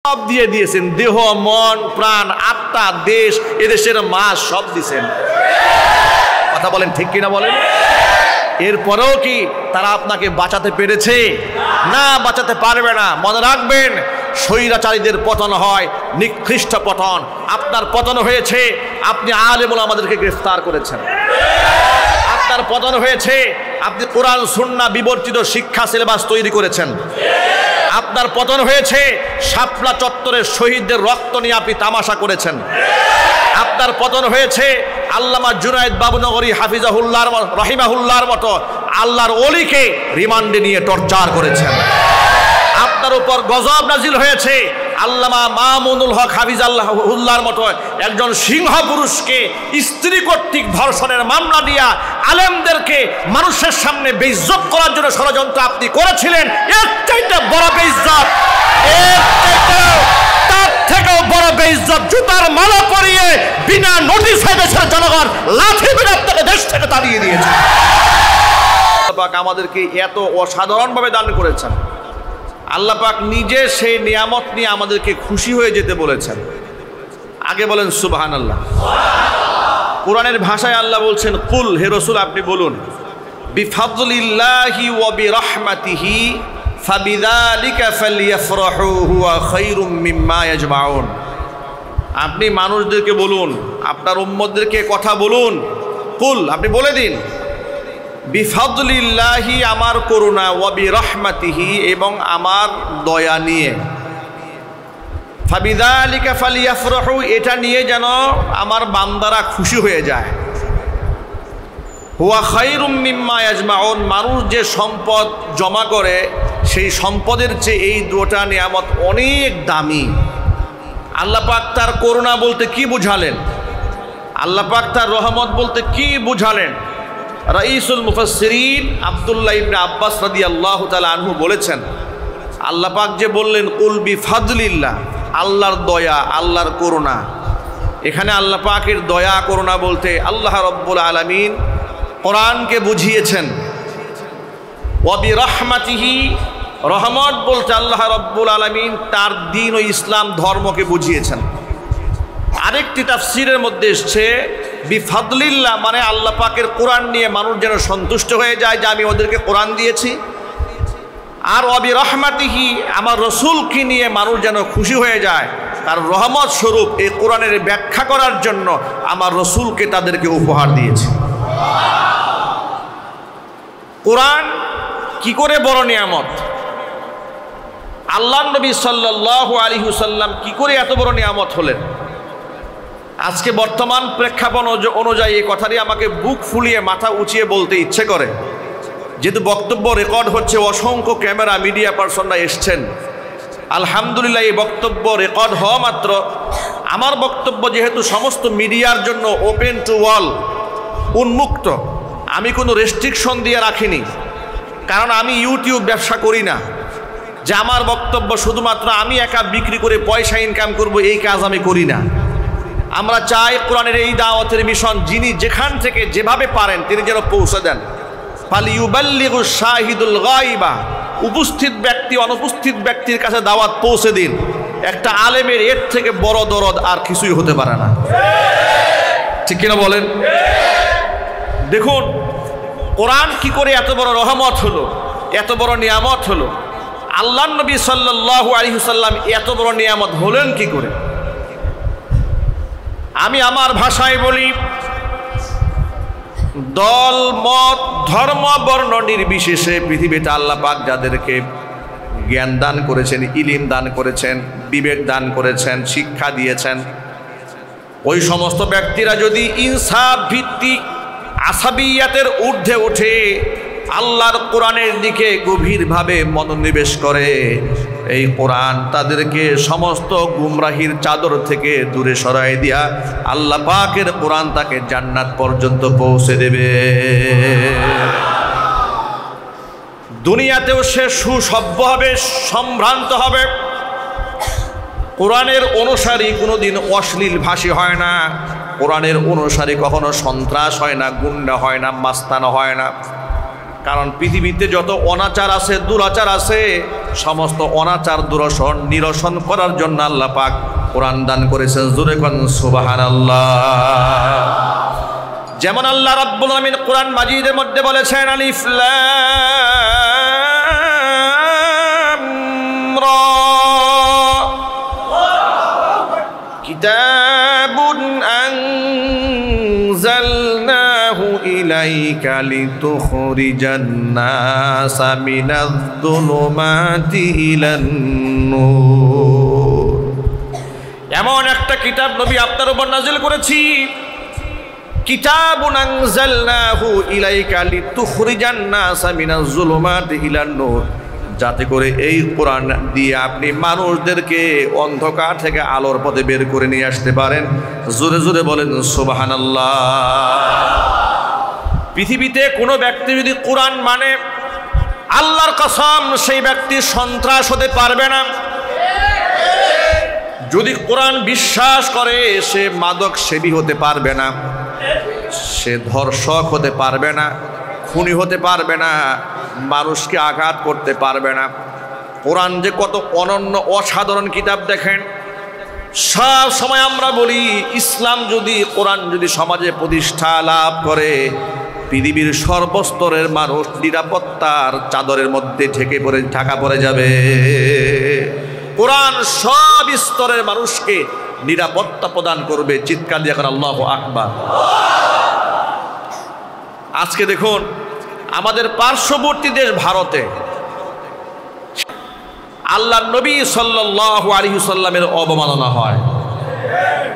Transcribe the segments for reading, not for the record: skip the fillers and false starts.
সব দিয়ে দিয়েছেন, দেহ, মন, প্রাণ, আত্মা, দেশ, এদেশের মাস সব দিয়েছেন। কথা বলেন ঠিক কিনা বলেন? এরপরেও কি তারা আপনাকে বাঁচাতে পেরেছে? না, বাঁচাতে পারবে না। মনে রাখবেন, স্বৈরাচারীদের পতন হয় নিকৃষ্ট পতন। আপনার পতন হয়েছে, আপনি আলেম ওলামাদেরকে গ্রেফতার করেছেন। আপনার পতন হয়েছে, আপনি কোরআন সুন্নাহ বিবর্তিত শিক্ষা সিলেবাস তৈরি করেছেন। আপনার পতন হয়েছে, শাপলা চত্বরের শহীদদের রক্ত নিয়ে আপনি তামাশা করেছেন। আপনার পতন হয়েছে, আল্লামা জুনায়েদ বাবুনগরী হাফিজাহুল্লাহর রহিমাহুল্লাহর মতো আল্লাহর ওলিকে রিমান্ডে নিয়ে টর্চার করেছেন। আপনার উপর গজব নাজিল হয়েছে, আল্লামা মামুনুল হক হাফিজাহুল্লাহর মতো একজন সিংহ পুরুষকে স্ত্রী কর্তৃক ধর্ষণের মামলা দিয়া আলেমদেরকে মানুষের সামনে বেইজ্জত করার জন্য ষড়যন্ত্র আপনি করেছিলেন। এর চাইতে বড় বেইজ্জত, তার থেকেও বড় বেইজ্জত জুতার মালা পরিয়ে বিনা নোটিশে দেশের জনগণ লাঠি মেরে আপনাকে দেশ থেকে তাড়িয়ে দিয়েছে। আল্লাহ পাক আমাদেরকে এত অসাধারণভাবে দান করেছেন। আল্লাহ পাক নিজে সেই নিয়ামত নিয়ে আমাদেরকে খুশি হয়ে যেতে বলেছেন। আগে বলেন সুবহানাল্লাহ। কোরআনের ভাষায় আল্লাহ বলছেন, কুল, হে রাসূল আপনি বলুন, বিফাদলিল্লাহি ওয়া বিরহমাতিহি ফাবিযালিকা ফালইফরাহু হুয়া খায়রুম মিম্মা ইয়াজমাউন। আপনি মানুষদেরকে বলুন, আপনার উম্মতদেরকে কথা বলুন, কুল আপনি বলে দিন, বিফাদলিল্লাহি আমার করুণা, ওয়া বিরহমাতিহি এবং আমার দয়া নিয়ে, ফাবিযালিকা ফালইফরাহু এটা নিয়ে যেন আমার বান্দারা খুশি হয়ে যায়, হুয়া খায়রুম মিম্মা ইয়াজমাউন মানুষ যে সম্পদ জমা করে সেই সম্পদের চেয়ে এই দুটো নিয়ামত অনেক দামি। আল্লাহ পাক তার করুণা বলতে কি বুঝালেন? আল্লাহ পাক তার রহমত বলতে কি বুঝালেন? রাইসুল মুফাসসিরিন আব্দুল্লাহ ইবনে আব্বাস রাদিয়াল্লাহু তাআলা আনহু বলেছেন, আল্লাহ পাক যে বললেন কুল বিফাদলিল্লাহ, আল্লাহর দয়া, আল্লাহর করুণা, এখানে আল্লাহ পাকের দয়া করুণা বলতে আল্লাহ রাব্বুল আলামিন কোরআনকে বুঝিয়েছেন। ওয়া বিরহমাতিহি রহমত বলতে আল্লাহ রাব্বুল আলামিন তার দ্বীন ও ইসলাম ধর্মকে বুঝিয়েছেন। আরেকটি তাফসীরের মধ্যে এসছে বিফাদলিল্লাহ মানে আল্লাহ পাকের কোরআন নিয়ে মানুষ যেন সন্তুষ্ট হয়ে যায় যে আমি ওদেরকে কোরআন দিয়েছি, আর ওয়া বিরহমাতিহি আমার রাসূলকে নিয়ে মানুষ যেন খুশি হয়ে যায়, তার রহমত স্বরূপ এই কোরআনের ব্যাখ্যা করার জন্য আমার রাসূলকে তাদেরকে উপহার দিয়েছি। কোরআন কি করে বড় নিয়ামত, আল্লাহর নবী সাল্লাল্লাহু আলাইহি ওয়াসাল্লাম কি করে এত বড় নিয়ামত হলেন? আজকে বর্তমান প্রেক্ষাপট অনুযায়ী এই কথাটি আমাকে বুক ফুলিয়ে মাথা উঁচিয়ে বলতে ইচ্ছে করে, যেহেতু বক্তব্য রেকর্ড হচ্ছে, অসংখ্য ক্যামেরা মিডিয়া পার্সনরা এসছেন। আলহামদুলিল্লাহ, এই বক্তব্য রেকর্ড হওয়া মাত্র আমার বক্তব্য যেহেতু সমস্ত মিডিয়ার জন্য ওপেন টু অল, উন্মুক্ত, আমি কোনো রেস্ট্রিকশন দিয়ে রাখিনি, কারণ আমি ইউটিউব ব্যবসা করি না যে আমার বক্তব্য শুধুমাত্র আমি একা বিক্রি করে পয়সা ইনকাম করব, এই কাজ আমি করি না। আমরা চাই কোরআনের এই দাওয়াতের মিশন যিনি যেখান থেকে যেভাবে পারেন তিনি যেন পৌঁছে দেন। ফালিয়ুবাল্লিগু শাহিদুল গায়বা, উপস্থিত ব্যক্তি অনুপস্থিত ব্যক্তির কাছে দাওয়াত পৌঁছে দিন। একটা আলেমের এর থেকে বড় দরদ আর কিছুই হতে পারে না, ঠিক কিনা বলেন? দেখুন কোরআন কি করে এত বড় রহমত হলো, এত বড় নিয়ামত হলো। আল্লাহর নবী সাল্লাল্লাহু আলাইহি ওয়াসাল্লাম এত বড় নিয়ামত হলেন কি করে? আমি আমার ভাষায় বলি, দল মত ধর্ম বর্ণ নির্বিশেষে পৃথিবীতে আল্লাহ পাক যাদেরকে জ্ঞান দান করেছেন, ইলম দান করেছেন, বিবেক দান করেছেন, শিক্ষা দিয়েছেন, ওই সমস্ত ব্যক্তিরা যদি ইনসাফ ভিত্তিক আসাবিয়াতের ঊর্ধ্বে ওঠে, আল্লাহর কোরআনের দিকে গভীরভাবে মনোনিবেশ করে, এই কোরআন তাদেরকে সমস্ত গুমরাহির চাদর থেকে দূরে সরাই দিয়া আল্লাহ পাকের কোরআন তাকে জান্নাত পর্যন্ত পৌঁছে দেবে। দুনিয়াতেও সে সুসভ্য হবে, সম্ভ্রান্ত হবে। কোরআনের অনুসারী কোনোদিন অশ্লীল ভাষী হয় না, কোরআনের অনুসারী কখনো সন্ত্রাস হয় না, গুন্ডা হয় না, মাস্তানা হয় না। কারণ পৃথিবীতে যত অনাচার আছে, দুরাচার আছে, সমস্ত অনাচার দুরসন নিরসন করার জন্য আল্লাহ পাক কোরআন দান করেছেন। জোরে কোন সুবহানাল্লাহ। যেমন আল্লাহ রাব্বুল আলামিন কোরআন মাজিদের মধ্যে বলেছেন আলিফ লাম রা কিতাবুন আনজালনাহু ইলাইকা লিতুখরিজান নাসা মিনাজ-যুলুমাতি ইলান-নূর। এমন একটা কিতাব নবী আপনার উপর নাযিল করেছি, কিতাবুন আনজালনাহু ইলাইকা লিতুখরিজান নাসা মিনাজ-যুলুমাতি ইলান-নূর, যাতে করে এই কোরআন দিয়ে আপনি মানুষদেরকে অন্ধকার থেকে আলোর পথে বের করে নিয়ে আসতে পারেন। জোরে জোরে বলেন সুবহানাল্লাহ। পৃথিবীতে কোনো ব্যক্তি যদি কোরআন মানে, আল্লাহর কসম সেই ব্যক্তি সন্ত্রাস হতে পারবে না। যদি কোরআন বিশ্বাস করে সে মাদক সেবী হতে পারবে না, সে ধর্ষক হতে পারবে না, খুনি হতে পারবে না, মানুষকে আঘাত করতে পারবে না। কোরআন যে কত অনন্য অসাধারণ কিতাব দেখেন। সব সময় আমরা বলি ইসলাম যদি, কোরআন যদি সমাজে প্রতিষ্ঠা লাভ করে, পৃথিবীর সর্বস্তরের মানুষ নিরাপত্তার চাদরের মধ্যে ঢাকা পড়ে যাবে। কোরআন সব স্তরের মানুষকে নিরাপত্তা প্রদান করবে। চিৎকার দিয়ে এখন আল্লাহু আকবার। আজকে দেখুন আমাদের পার্শ্ববর্তী দেশ ভারতে আল্লাহর নবী সাল্লাল্লাহু আলাইহি ওয়াসাল্লামের অবমাননা হয়।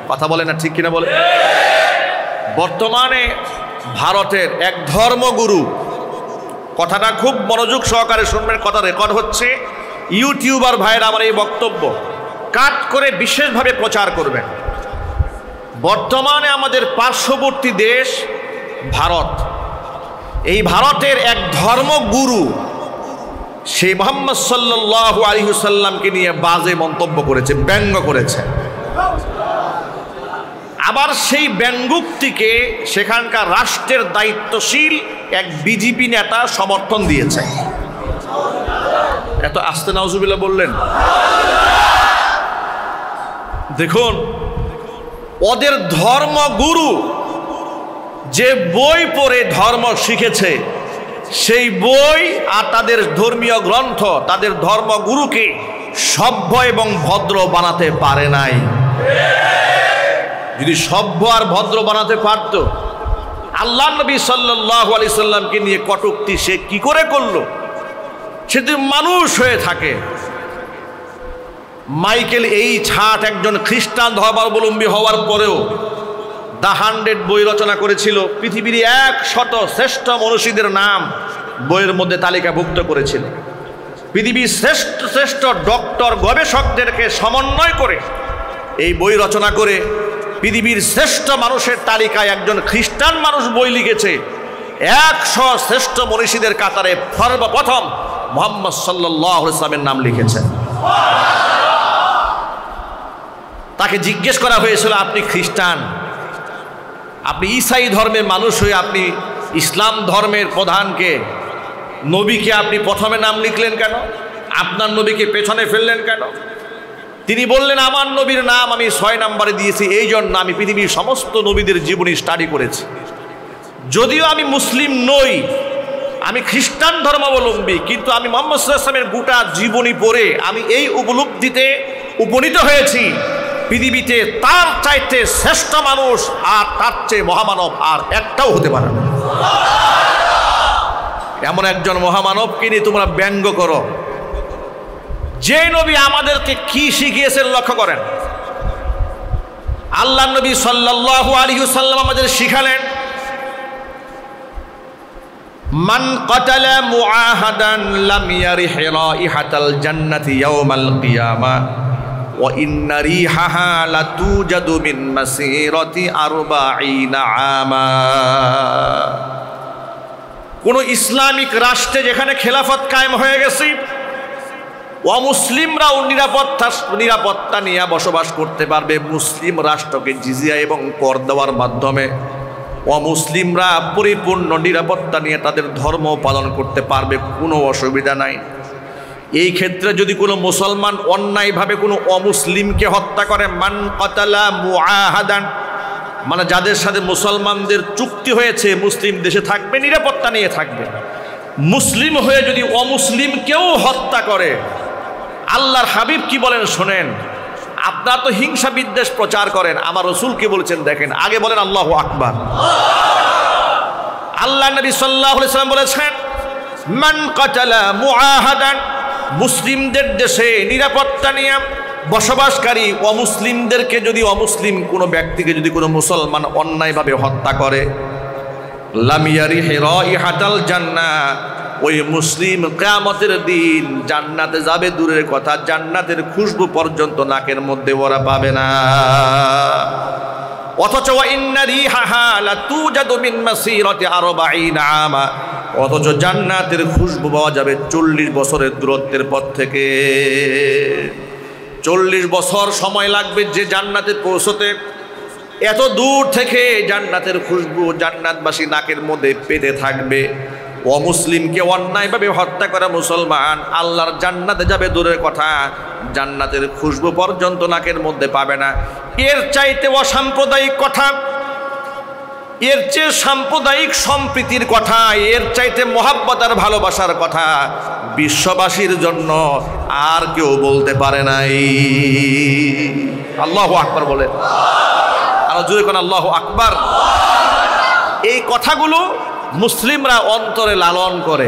কথা বলে না, ঠিক কিনা বলে? বর্তমানে ভারতের এক ধর্মগুরু, কথাটা খুব মনোযোগ সহকারে শুনবেন, কথা রেকর্ড হচ্ছে, ইউটিউবার ভাইয়ের আমার এই বক্তব্য কাট করে বিশেষভাবে প্রচার করবেন। বর্তমানে আমাদের পার্শ্ববর্তী দেশ ভারত, এই ভারতের এক ধর্মগুরু সে মুহাম্মদ সাল্লাল্লাহু আলাইহি ওয়াসাল্লামকে নিয়ে বাজে মন্তব্য করেছে, ব্যঙ্গ করেছে। আবার সেই ব্যঙ্গোক্তিকে সেখানকার রাষ্ট্রের দায়িত্বশীল এক বিজেপি নেতা সমর্থন দিয়েছে। এত আস্তে নাউজুবিল্লাহ বললেন। দেখুন ওদের ধর্মগুরু যে বই পড়ে ধর্ম শিখেছে, সেই বই আর তাদের ধর্মীয় গ্রন্থ তাদের ধর্মগুরুকে সভ্য এবং ভদ্র বানাতে পারে নাই। যদি সভ্য আর ভদ্র বানাতে পারত, আল্লাহ নবী সাল্লাল্লাহু আলাইহি সাল্লামকে নিয়ে কটূক্তি সে কি করে করলো? সে যদি মানুষ হয়ে থাকে। মাইকেল এইচ হার্ট একজন খ্রিস্টান ধর্মাবলম্বী হওয়ার পরেও দ্য 100 বই রচনা করেছিল, পৃথিবীর 100 শ্রেষ্ঠ মনীষীদের নাম বইয়ের মধ্যে তালিকাভুক্ত করেছিল। পৃথিবীর শ্রেষ্ঠ শ্রেষ্ঠ ডক্টর গবেষকদেরকে সমন্বয় করে এই বই রচনা করে পৃথিবীর শ্রেষ্ঠ মানুষের তালিকায় একজন খ্রিস্টান মানুষ বই লিখেছে। 100 শ্রেষ্ঠ মনীষীদের কাতারে সর্বপ্রথম মুহাম্মদ সাল্লাল্লাহু আলাইহি ওয়াসাল্লামের নাম লিখেছেন। তাকে জিজ্ঞেস করা হয়েছিল, আপনি খ্রিস্টান, আপনি ঈসাই ধর্মের মানুষ হয়ে আপনি ইসলাম ধর্মের প্রধানকে, নবীকে আপনি প্রথমে নাম লিখলেন কেন? আপনার নবীকে পেছনে ফেললেন কেন? তিনি বললেন, আমার নবীর নাম আমি 6 নম্বরে দিয়েছি, এই জন্য আমি পৃথিবীর সমস্ত নবীদের জীবনী স্টাডি করেছি। যদিও আমি মুসলিম নই, আমি খ্রিস্টান ধর্মাবলম্বী, কিন্তু আমি মুহাম্মদ সাল্লাল্লাহু আলাইহি ওয়াসাল্লামের গোটা জীবনী পড়ে আমি এই উপলব্ধিতে উপনীত হয়েছি, পৃথিবীতে তার চাইতে শ্রেষ্ঠ মানুষ আর তার চেয়ে মহামানব আর একটাও হতে পারে না। এমন একজন মহামানবকে নিয়ে তোমরা ব্যঙ্গ করো। যে নবী আমাদেরকে কি শিখিয়েছেন লক্ষ্য করেন। আল্লাহ নবী সাল্লাল্লাহু আলাইহি ওয়াসাল্লাম আমাদের শিখালেন, মান কাতালা মুআহাদান লাম ইয়ারিহ রাইহাতাল জান্নাতি ইয়াওমাল কিয়ামা ওয়া ইন্না রিহাহা লাতুজাদু মিন মাসিরাতি 40 আমা। কোন ইসলামিক রাষ্ট্রে যেখানে খেলাফত কায়েম হয়ে গেছে, অমুসলিমরাও নিরাপত্তা নিয়ে বসবাস করতে পারবে। মুসলিম রাষ্ট্রকে জিজিয়া এবং কর দেওয়ার মাধ্যমে অমুসলিমরা পরিপূর্ণ নিরাপত্তা নিয়ে তাদের ধর্ম পালন করতে পারবে, কোনো অসুবিধা নাই। এই ক্ষেত্রে যদি কোনো মুসলমান অন্যায়ভাবে কোনো অমুসলিমকে হত্যা করে, মান কাতালা মুআহাদান, মানে যাদের সাথে মুসলমানদের চুক্তি হয়েছে মুসলিম দেশে থাকবে, নিরাপত্তা নিয়ে থাকবে, মুসলিম হয়ে যদি অমুসলিমকেও হত্যা করে, আল্লাহর হাবিব কি বলেন শোনেন। আপনারা তো হিংসা বিদ্বেষ প্রচার করেন, আমার রাসূল কি বলেছেন দেখেন, আগে বলেন আল্লাহু আকবার। আল্লাহ নবী সাল্লাল্লাহু আলাইহি ওয়াসাল্লাম বলেছেন, মান কাতালা মুআহাদান, মুসলিমদের দেশে নিরাপত্তা নিয়ে বসবাসকারী অমুসলিমদেরকে যদি, অমুসলিম কোনো ব্যক্তিকে যদি কোনো মুসলমান অন্যায়ভাবে হত্যা করে, লাম ইয়ারিহ রাইহাতাল জান্নাহ, ওই মুসলিম কিয়ামতের দিন জান্নাতে যাবে দূরের কথা, জান্নাতের খুশবু পর্যন্ত নাকের মধ্যে ওরা পাবে না। অথচ ইন্না রিহাহা লাতুজাদু মিন মাসিরাতি 40 আমা, অথচ জান্নাতের খুশবু পাওয়া যাবে 40 বছরের দূরত্বের পথ থেকে। 40 বছর সময় লাগবে যে জান্নাতে পৌঁছতে, এত দূর থেকে জান্নাতের খুশবু জান্নাতবাসী নাকের মধ্যে পেতে থাকবে। অমুসলিমকে অন্যায়ভাবে হত্যা করা মুসলমান আল্লাহর জান্নাতে যাবে দূরের কথা, জান্নাতের খুশবু পর্যন্ত নাকের মধ্যে পাবে না। এর চাইতে অসাম্প্রদায়িক কথা, এর চেয়ে সাম্প্রদায়িক সম্প্রীতির কথা, এর চাইতে মহাব্বত আর ভালোবাসার কথা বিশ্ববাসীর জন্য আর কেউ বলতে পারে নাই। আল্লাহু আকবার বলে, আর জোরে কোন আল্লাহু আকবার। এই কথাগুলো মুসলিমরা অন্তরে লালন করে,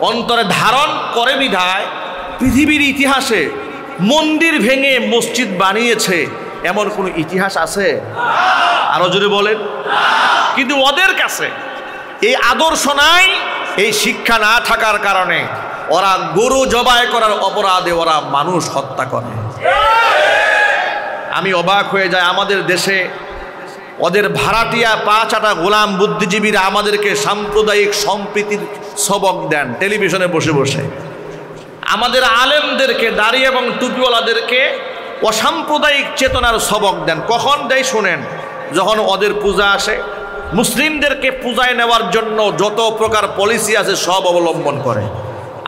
অন্তরে ধারণ করে বিধায় পৃথিবীর ইতিহাসে মন্দির ভেঙে মসজিদ বানিয়েছে এমন কোনো ইতিহাস আছে? আরো জোরে বলেন। কিন্তু ওদের কাছে এই আদর্শ নাই, এই শিক্ষা না থাকার কারণে ওরা গরু জবাই করার অপরাধে ওরা মানুষ হত্যা করে। আমি অবাক হয়ে যাই, আমাদের দেশে ওদের ভাড়াটিয়া পা চাটা গোলাম বুদ্ধিজীবীরা আমাদেরকে সাম্প্রদায়িক সম্প্রীতির সবক দেন টেলিভিশনে বসে বসে। আমাদের আলেমদেরকে, দাড়ি এবং টুপিওয়ালাদেরকে অসাম্প্রদায়িক চেতনার সবক দেন। কখন দেয় শুনেন, যখন ওদের পূজা আসে, মুসলিমদেরকে পূজায় নেওয়ার জন্য যত প্রকার পলিসি আছে সব অবলম্বন করে।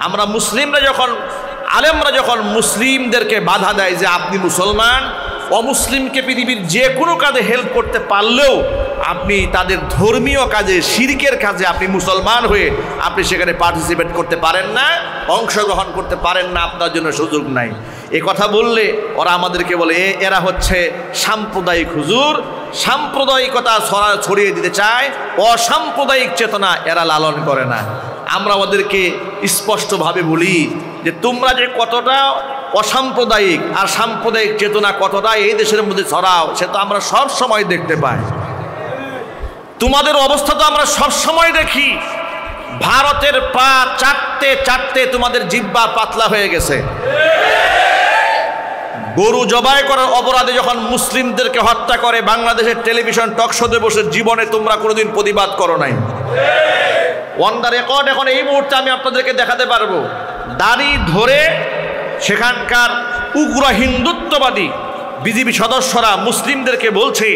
আমরা মুসলিমরা যখন, আলেমরা যখন মুসলিমদেরকে বাধা দেয় যে আপনি মুসলমান, অমুসলিমকে পৃথিবীর যে কোনো কাজে হেল্প করতে পারলেও আপনি তাদের ধর্মীয় কাজে, শিরকের কাজে আপনি মুসলমান হয়ে আপনি সেখানে পার্টিসিপেট করতে পারেন না, অংশগ্রহণ করতে পারেন না, আপনার জন্য সুযোগ নাই। এ কথা বললে ওরা আমাদেরকে বলে এরা হচ্ছে সাম্প্রদায়িক হুজুর, সাম্প্রদায়িকতা ছড়িয়ে দিতে চায়, অসাম্প্রদায়িক চেতনা এরা লালন করে না। আমরা ওদেরকে স্পষ্টভাবে বলি যে তোমরা যে কতটা অসাম্প্রদায়িক আর সাম্প্রদায়িক চেতনা কতটা এই দেশের মধ্যে ছড়াও সে তো আমরা সব সময় দেখতে পাই। তোমাদের অবস্থা তো আমরা সব সময় দেখি। ভারতের পা চাটতে চাটতে তোমাদের জিহ্বা পাতলা হয়ে গেছে। গরু জবাই করার অপরাধে যখন মুসলিমদেরকে হত্যা করে বাংলাদেশের টেলিভিশন টক শোতে বসে জীবনে তোমরা কোনোদিন প্রতিবাদ করো নাই। অন দ্য রেকর্ড এখন এই মুহূর্তে আমি আপনাদেরকে দেখাতে পারবো, দাড়ি ধরে সেখানকার উগ্র হিন্দুত্ববাদী বিজেপি সদস্যরা মুসলিমদেরকে বলছে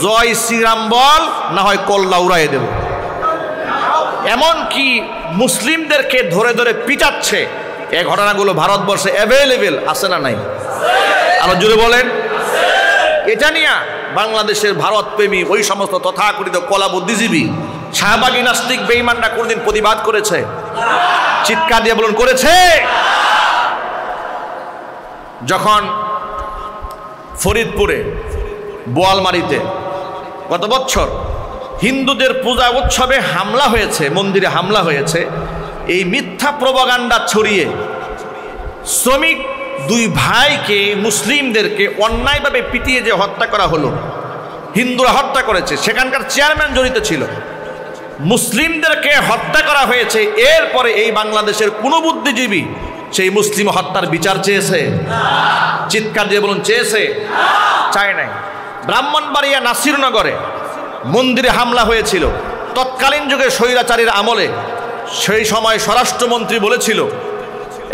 জয় শ্রীরাম বল, না হয় কল্লা উড়াই দেব। এমনকি মুসলিমদেরকে ধরে ধরে পিটাচ্ছে। এই ঘটনাগুলো ভারতবর্ষে অ্যাভেলেবেল আছে না নাই? আরো জোরে বলেন। এটা নিয়ে বাংলাদেশের ভারতপ্রেমী ওই সমস্ত তথাকথিত কলা বুদ্ধিজীবী শাহবাগী নাস্তিক বেঈমানরা কোনদিন প্রতিবাদ করেছে? চিৎকার দিয়ে বলুন করেছে? যখন ফরিদপুরে বোয়ালমারিতে গত বছর হিন্দুদের পূজা উৎসবে হামলা হয়েছে, মন্দিরে হামলা হয়েছে, এই মিথ্যা প্রপাগান্ডা ছড়িয়ে শ্রমিক দুই ভাইকে, মুসলিমদেরকে অন্যায়ভাবে পিটিয়ে যে হত্যা করা হলো, হিন্দুরা হত্যা করেছে, সেখানকার চেয়ারম্যান জড়িত ছিল। মুসলিমদেরকে হত্যা করা হয়েছে, এরপরে এই বাংলাদেশের কোনো বুদ্ধিজীবী সেই মুসলিম হত্যার বিচার চেয়েছে? চিৎকার দিয়ে বলুন চেয়েছে? চায় নাই। ব্রাহ্মণবাড়িয়া নাসিরনগরে মন্দিরে হামলা হয়েছিল তৎকালীন যুগে স্বৈরাচারীর আমলে। সেই সময় স্বরাষ্ট্রমন্ত্রী বলেছিল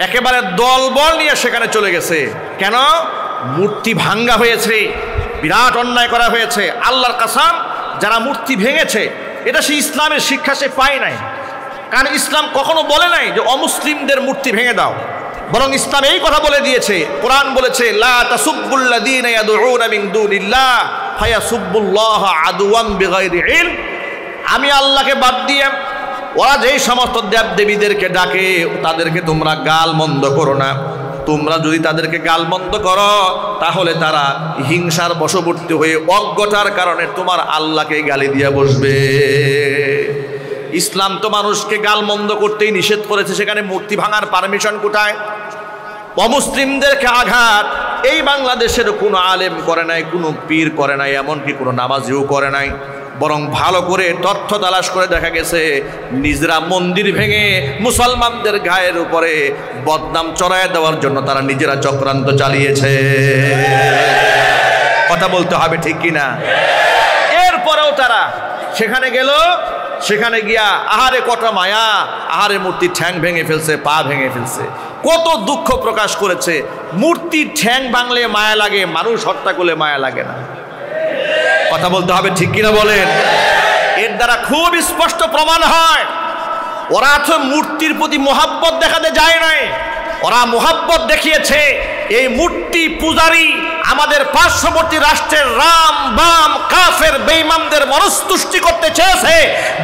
একেবারে দলবল নিয়ে সেখানে চলে গেছে। কেন? মূর্তি ভাঙ্গা হয়েছে, বিরাট অন্যায় করা হয়েছে। আল্লাহর কসম, যারা মূর্তি ভেঙেছে এটা সে ইসলামের শিক্ষা সে পায় নাই। কারণ ইসলাম কখনো বলে নাই যে অমুসলিমদের মূর্তি ভেঙে দাও। বরং ইসলাম এই কথা বলে দিয়েছে, কোরআন বলেছে লা তাসুব্বুল্লাযীনা ইয়াদউনা মিন দুনিল্লাহ ফায়াসুব্বুল্লাহা আদওয়ান বিগাইরি ইলম। আমি আল্লাহকে বাদ দিয়ে ওরা যেই সমস্ত দেব দেবীদেরকে ডাকে তাদেরকে তোমরা গাল মন্দ করো না। তোমরা যদি তাদেরকে গাল মন্দ করো তাহলে তারা হিংসার বশবর্তী হয়ে অজ্ঞতার কারণে তোমার আল্লাহকে গালি দিয়ে বসবে। ইসলাম তো মানুষকে গাল মন্দ করতেই নিষেধ করেছে, সেখানে মূর্তি ভাঙার পারমিশন কোথায়? অমুসলিমদেরকে আঘাত এই বাংলাদেশের কোনো আলেম করে নাই, কোনো পীর করে নাই, এমনকি কোনো নামাজিও করে নাই। বরং ভালো করে তথ্য তালাশ করে দেখা গেছে নিজেরা মন্দির ভেঙে মুসলমানদের গায়ের উপরে বদনাম চড়ায় দেওয়ার জন্য তারা নিজেরা চক্রান্ত চালিয়েছে। কথা বলতে হবে ঠিক কিনা? এরপরেও তারা সেখানে গেল, সেখানে গিয়া আহারে কত মায়া, আহারে মূর্তির ঠ্যাং ভেঙে ফেলছে, পা ভেঙে ফেলছে, কত দুঃখ প্রকাশ করেছে। মূর্তির ঠ্যাং ভাঙলে মায়া লাগে, মানুষ হত্যা করলে মায়া লাগে না। কথা বলতে হবে ঠিক কিনা বলেন? এর দ্বারা খুব স্পষ্ট প্রমাণ হয় ওরা তো মূর্তির প্রতি মোহাব্বত দেখাতে যায় নাই, ওরা মোহাব্বত দেখিয়েছে এই মূর্তি পূজারী আমাদের পার্শ্ববর্তী রাষ্ট্রের রাম বাম কাফের বেঈমানদের মনস্তুষ্টি করতে চেয়েছে,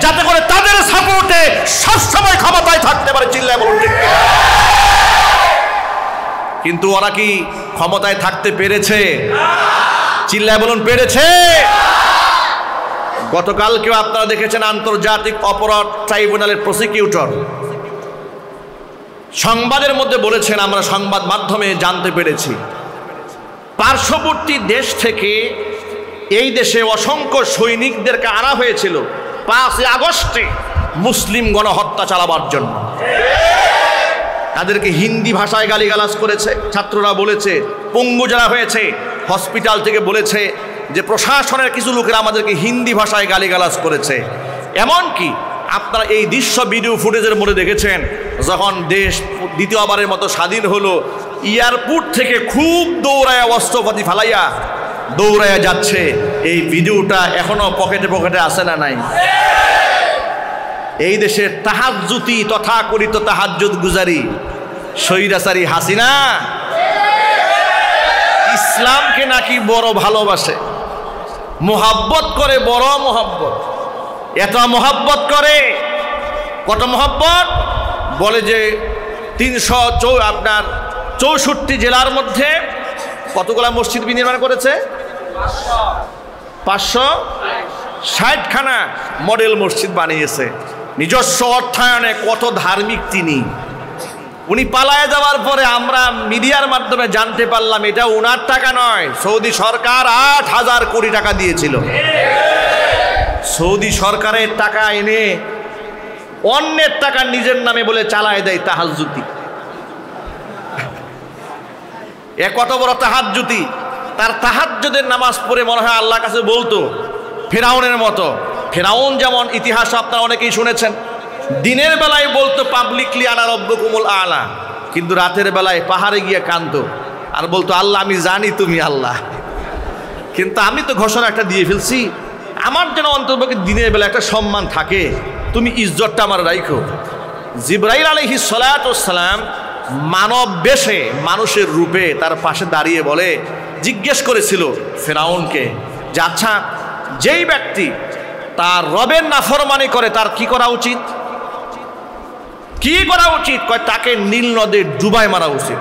যাতে করে তাদের সাপোর্টে সবসময় ক্ষমতায় থাকতে পারে। চিল্লায় বলুন ঠিক কিনা? কিন্তু ওরা কি ক্ষমতায় থাকতে পেরেছে? চিল্লায় বলুন পেরেছে? গতকালকেও আপনারা দেখেছেন আন্তর্জাতিক অপরাধ ট্রাইব্যুনালের প্রসিকিউটর সংবাদের মধ্যে বলেছেন, আমরা সংবাদ মাধ্যমে জানতে পেরেছি পার্শ্ববর্তী দেশ থেকে এই দেশে অসংখ্য সৈনিকদেরকে আনা হয়েছিল 5 আগস্টে মুসলিম গণহত্যা চালাবার জন্য। তাদেরকে হিন্দি ভাষায় গালিগালাজ করেছে, ছাত্ররা বলেছে, পঙ্গু যারা হয়েছে হসপিটাল থেকে বলেছে যে প্রশাসনের কিছু লোকেরা আমাদেরকে হিন্দি ভাষায় গালিগালাজ করেছে। এমনকি আপনারা এই দৃশ্য ভিডিও ফুটেজের মধ্যে দেখেছেন যখন দেশ দ্বিতীয়বারের মতো স্বাধীন হলো, এয়ারপোর্ট থেকে খুব দৌড়ায়া অস্ত্রপাতি ফালাইয়া দৌড়ায়া যাচ্ছে। এই ভিডিওটা এখনো পকেটে পকেটে আসে না নাই? এই দেশের তাহাজ্জুতি তথাকথিত তাহাজ্জুদ গুজারি স্বৈরাচারী হাসিনা ইসলামকে নাকি বড় ভালোবাসে, মোহাব্বত করে, বড় মোহাব্বত। এত মোহাব্বত করে, কত মোহাব্বত বলে যে 364 জেলার মধ্যে কতগুলা মসজিদ নির্মাণ করেছে? 560খানা মডেল মসজিদ বানিয়েছে নিজস্ব অর্থায়নে। কত ধার্মিক তিনি! উনি পালায়ে যাওয়ার পরে আমরা মিডিয়ার মাধ্যমে জানতে পারলাম এটা ওনার টাকা নয়, সৌদি সরকার 8,000 কোটি টাকা দিয়েছিল। সৌদি সরকারের টাকা এনে অন্যের টাকা নিজের নামে বলে চালায় দেয় তাহাজ্জুদি। এ কত বড় তাহাজ্জুদি! তার তাহাজ্জুদের নামাজ পড়ে মনে হয় আল্লাহর কাছে বলতো ফেরাউনের মতো। ফেরাউন যেমন ইতিহাস আপনারা অনেকেই শুনেছেন, দিনের বেলায় বলতো পাবলিকলি আনা রব্বুকুমুল আলা, কিন্তু রাতের বেলায় পাহাড়ে গিয়ে কাঁদতো আর বলতো আল্লাহ আমি জানি তুমি আল্লাহ, কিন্তু আমি তো ঘোষণা একটা দিয়ে ফেলছি, আমার যেন অন্তর্পক্ষে দিনের বেলা একটা সম্মান থাকে, তুমি ইজ্জতটা আমার রাইখো। জিবরাইল আলাইহিস সালাতু ওয়াস সালাম মানব বেশে মানুষের রূপে তার পাশে দাঁড়িয়ে বলে, জিজ্ঞেস করেছিল ফেরাউনকে যে আচ্ছা যেই ব্যক্তি তার রবের নাফরমানি করে তার কি করা উচিত? কি করা উচিত? কয় তাকে নীল নদে ডুবাই মারা উচিত।